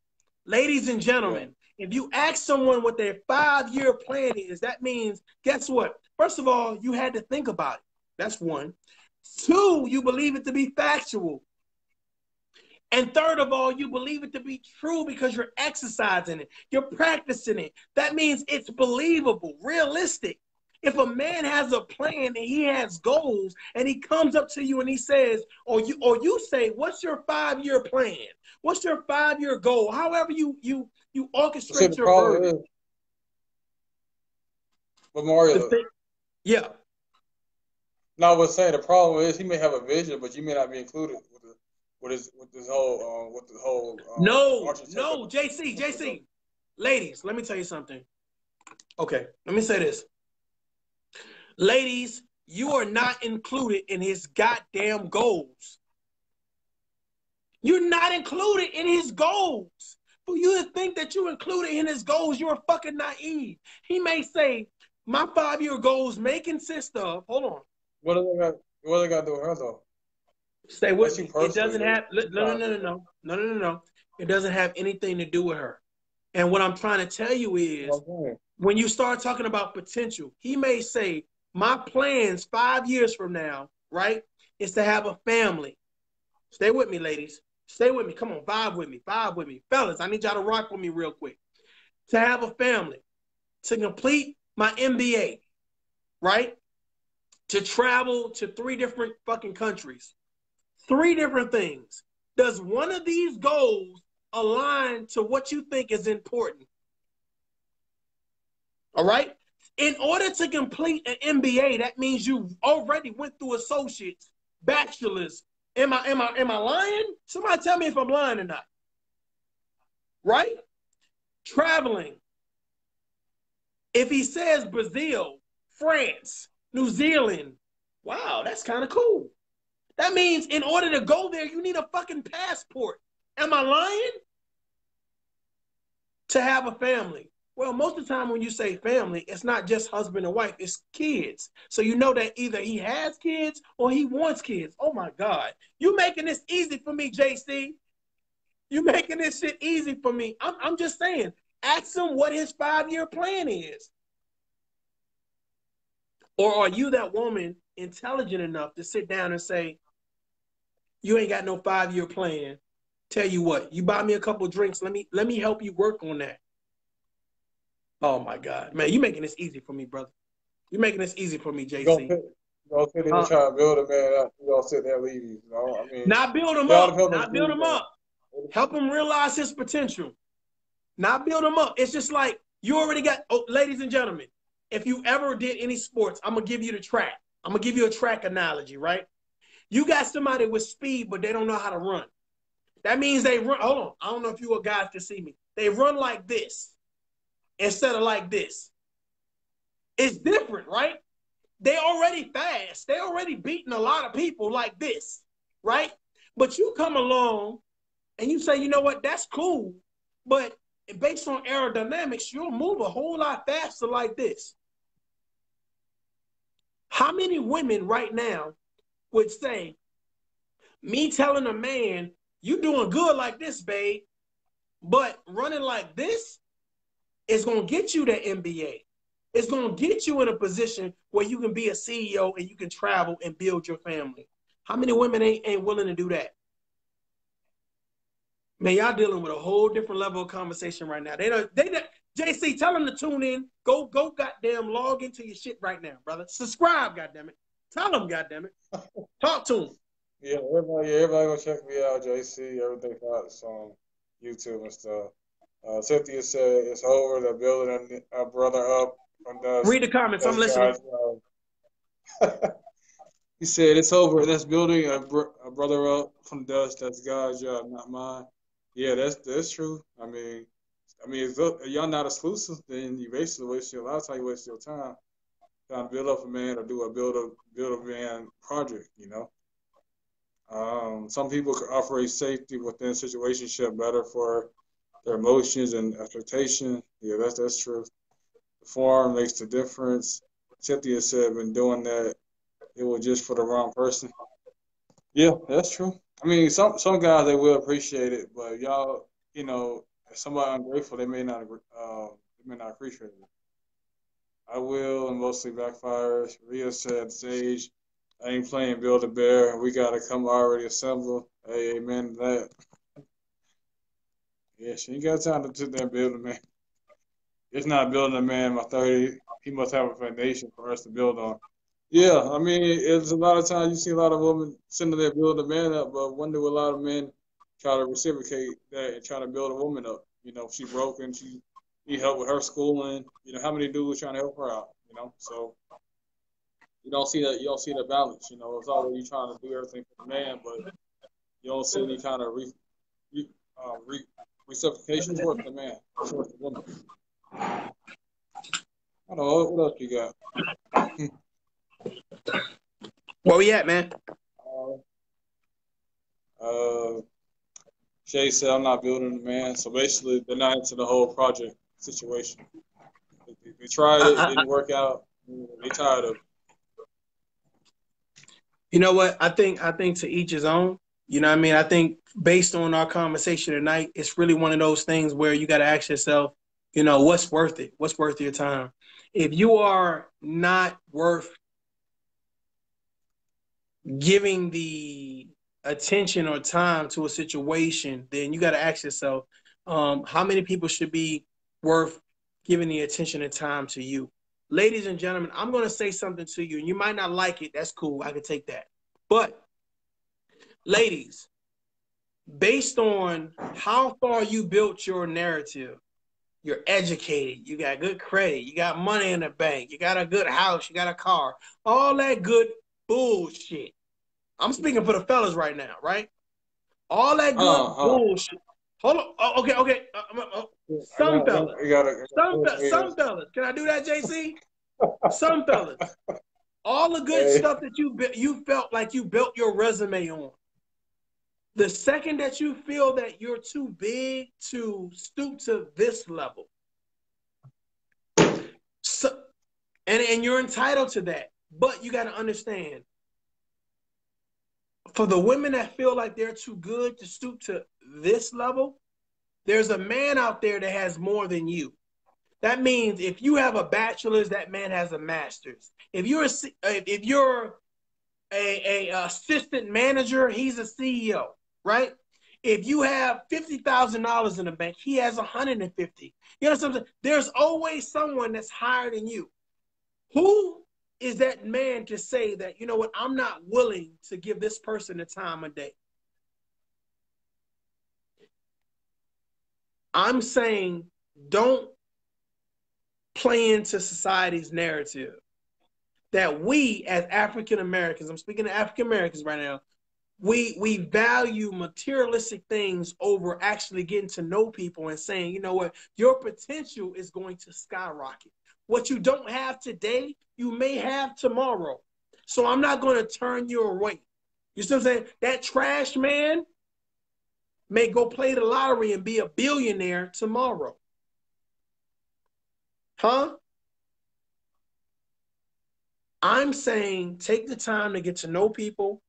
Ladies and gentlemen, if you ask someone what their 5-year plan is, that means, guess what? First of all, you had to think about it. That's 1. 2, you believe it to be factual. And third of all, you believe it to be true because you're exercising it. You're practicing it. That means it's believable, realistic. If a man has a plan and he has goals and he comes up to you and he says, or you say, what's your 5-year plan? What's your 5-year goal? However you orchestrate your verdict. But Mario, yeah. No, I was saying the problem is he may have a vision, but you may not be included with this whole. No, JC. Ladies, let me tell you something. Okay, let me say this. Ladies, you are not included in his goddamn goals. You're not included in his goals. For you to think that you're included in his goals, you're fucking naive. He may say, My 5-year goals may consist of, hold on. What do they got to do with her though? Stay with That's you me. It personally. doesn't have, no. It doesn't have anything to do with her. And what I'm trying to tell you is, when you start talking about potential, he may say, my plans 5 years from now, right, is to have a family. Stay with me, ladies. Stay with me. Come on, vibe with me. Vibe with me. Fellas, I need y'all to rock with me real quick. To have a family, to complete my MBA, right? To travel to 3 different fucking countries. 3 different things. Does one of these goals align to what you think is important? All right? In order to complete an MBA, that means you already went through associates, bachelors. Am I lying? Somebody tell me if I'm lying or not. Right? Traveling. If he says Brazil, France, New Zealand, wow, that's kind of cool. That means in order to go there, you need a fucking passport. Am I lying? To have a family. Well, most of the time when you say family, it's not just husband and wife, it's kids. So you know that either he has kids or he wants kids. Oh my God. You making this easy for me, JC. You making this shit easy for me. I'm just saying, ask him what his 5-year plan is. Or are you that woman intelligent enough to sit down and say, you ain't got no 5-year plan. Tell you what, you buy me a couple of drinks. Let me help you work on that. Oh my God, man, you making this easy for me, brother. You making this easy for me, JC. You gonna sit there and try to build a man up. You gonna sit there and leave you. You know? I mean, not build him up. Not build him up. Help him realize his potential. Not build him up. It's just like you already got. Oh, ladies and gentlemen, if you ever did any sports, I'm gonna give you the track. I'm gonna give you a track analogy, right? You got somebody with speed, but they don't know how to run. That means they run. Hold on. I don't know if you guys can see me. They run like this instead of like this. It's different, right? They already fast. They already beating a lot of people like this, right? But you come along and you say, you know what, that's cool. But based on aerodynamics, you'll move a whole lot faster like this. How many women right now would say, me telling a man, you doing good like this, babe, but running like this is going to get you that MBA. It's going to get you in a position where you can be a CEO and you can travel and build your family. How many women ain't willing to do that? Man, y'all dealing with a whole different level of conversation right now. They JC, tell them to tune in. Go goddamn log into your shit right now, brother. Subscribe, goddammit. Tell them, goddammit. Talk to them. Yeah, everybody go check me out, JC. Everything that's on YouTube and stuff. Cynthia said it's over. They're building a brother up from dust. Read the comments. I'm listening. He said it's over. That's building a brother up from dust. That's God's job, not mine. Yeah, that's true. I mean, if y'all not exclusive, then you basically waste your. A lot of times you waste your time trying to build up a man or do a build a man project. You know. Some people could operate safety within situationship better for their emotions and expectation. Yeah, that's true. The form makes the difference. Cynthia said, been doing that. It was just for the wrong person. Yeah, that's true. I mean, some guys they will appreciate it, but y'all, if somebody ungrateful, they may not appreciate it. I will, and mostly backfires. Rhea said, Sage, I ain't playing Build a Bear. We got to come already assembled. Hey, amen to that. Yeah, she ain't got time to sit there and build a man. It's not building a man in my 30s. He must have a foundation for us to build on. Yeah, I mean, it's a lot of times you see a lot of women sitting there building a man up, but when do a lot of men try to reciprocate that and try to build a woman up? She broken, she need help with her schooling. How many dudes trying to help her out? So you don't see that balance. It's always you trying to do everything for the man, but you don't see any kind of reciprocation towards the man, towards the woman. I don't know what else you got. Where we at, man? Shay said, I'm not building a man. So basically, they're not into the whole project situation. We tried it, didn't work out. They tired of it. You know what? I think to each his own. You know what I mean? I think based on our conversation tonight, it's really one of those things where you got to ask yourself, you know, what's worth it? What's worth your time? If you are not worth giving the attention or time to a situation, then you got to ask yourself, how many people should be worth giving the attention and time to you? Ladies and gentlemen, I'm going to say something to you, and you might not like it. That's cool. I can take that. But ladies, based on how far you built your narrative, you're educated, you got good credit, you got money in the bank, you got a good house, you got a car, all that good bullshit. I'm speaking for the fellas right now, right? All that good bullshit. Hold on. Oh, okay. Some fellas. Some fellas. Can I do that, JC? Some fellas. All the good stuff that you felt like you built your resume on. The second that you feel that you're too big to stoop to this level, so, and you're entitled to that, but you got to understand, for the women that feel like they're too good to stoop to this level, there's a man out there that has more than you. That means if you have a bachelor's, that man has a master's. If you're a assistant manager, he's a CEO, right? If you have $50,000 in the bank, he has 150. You know something? There's always someone that's higher than you. Who is that man to say that, you know what, I'm not willing to give this person the time of day? I'm saying don't play into society's narrative that we as African Americans, I'm speaking to African Americans right now, we value materialistic things over actually getting to know people and saying, you know what, your potential is going to skyrocket. What you don't have today, you may have tomorrow. So I'm not going to turn you away. You see what I'm saying? That trash man may go play the lottery and be a billionaire tomorrow. Huh? I'm saying take the time to get to know people.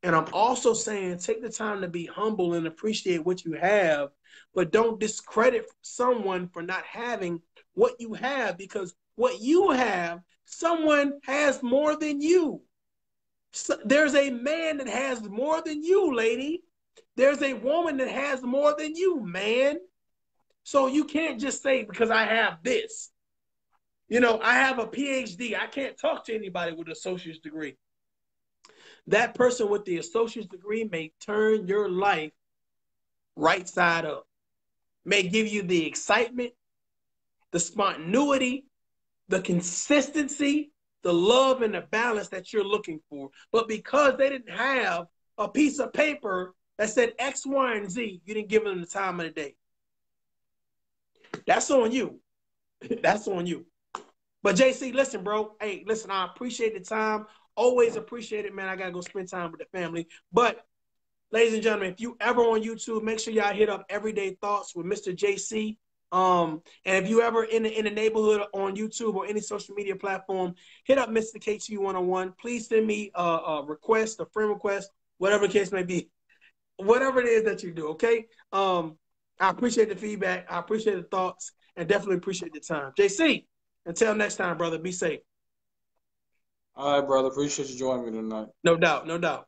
And I'm also saying take the time to be humble and appreciate what you have, but don't discredit someone for not having what you have, because what you have, someone has more than you. So there's a man that has more than you, lady. There's a woman that has more than you, man. So you can't just say, because I have this. You know, I have a PhD. I can't talk to anybody with an associate's degree. That person with the associate's degree may turn your life right side up, may give you the excitement, the spontaneity, the consistency, the love, and the balance that you're looking for. But because they didn't have a piece of paper that said X, Y, and Z, you didn't give them the time of the day. That's on you. That's on you. But JC, listen, bro. Hey, listen, I appreciate the time. Always appreciate it, man. I got to go spend time with the family. But ladies and gentlemen, if you ever on YouTube, make sure y'all hit up Everyday Thoughts with Mr. JC. And if you ever in the neighborhood on YouTube or any social media platform, hit up Mr. KTU101. Please send me a request, a friend request, whatever the case may be, whatever it is that you do. Okay. I appreciate the feedback. I appreciate the thoughts, and definitely appreciate the time. JC, until next time, brother. Be safe. All right, brother. Appreciate you joining me tonight. No doubt. No doubt.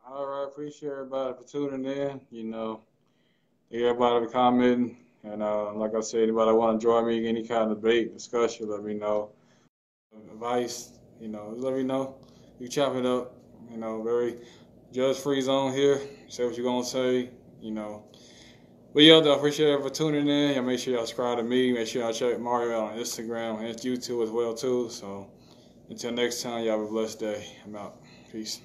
All right. Appreciate everybody for tuning in. You know, everybody for commenting. And like I said, anybody want to join me, any kind of debate, discussion, let me know. Advice, you know, let me know. You chop it up. You know, very judge-free zone here. Say what you're going to say, you know. But yeah, I appreciate everyone for tuning in. Y'all make sure y'all subscribe to me. Make sure y'all check Mario out on Instagram and YouTube as well, too. So until next time, y'all have a blessed day. I'm out. Peace.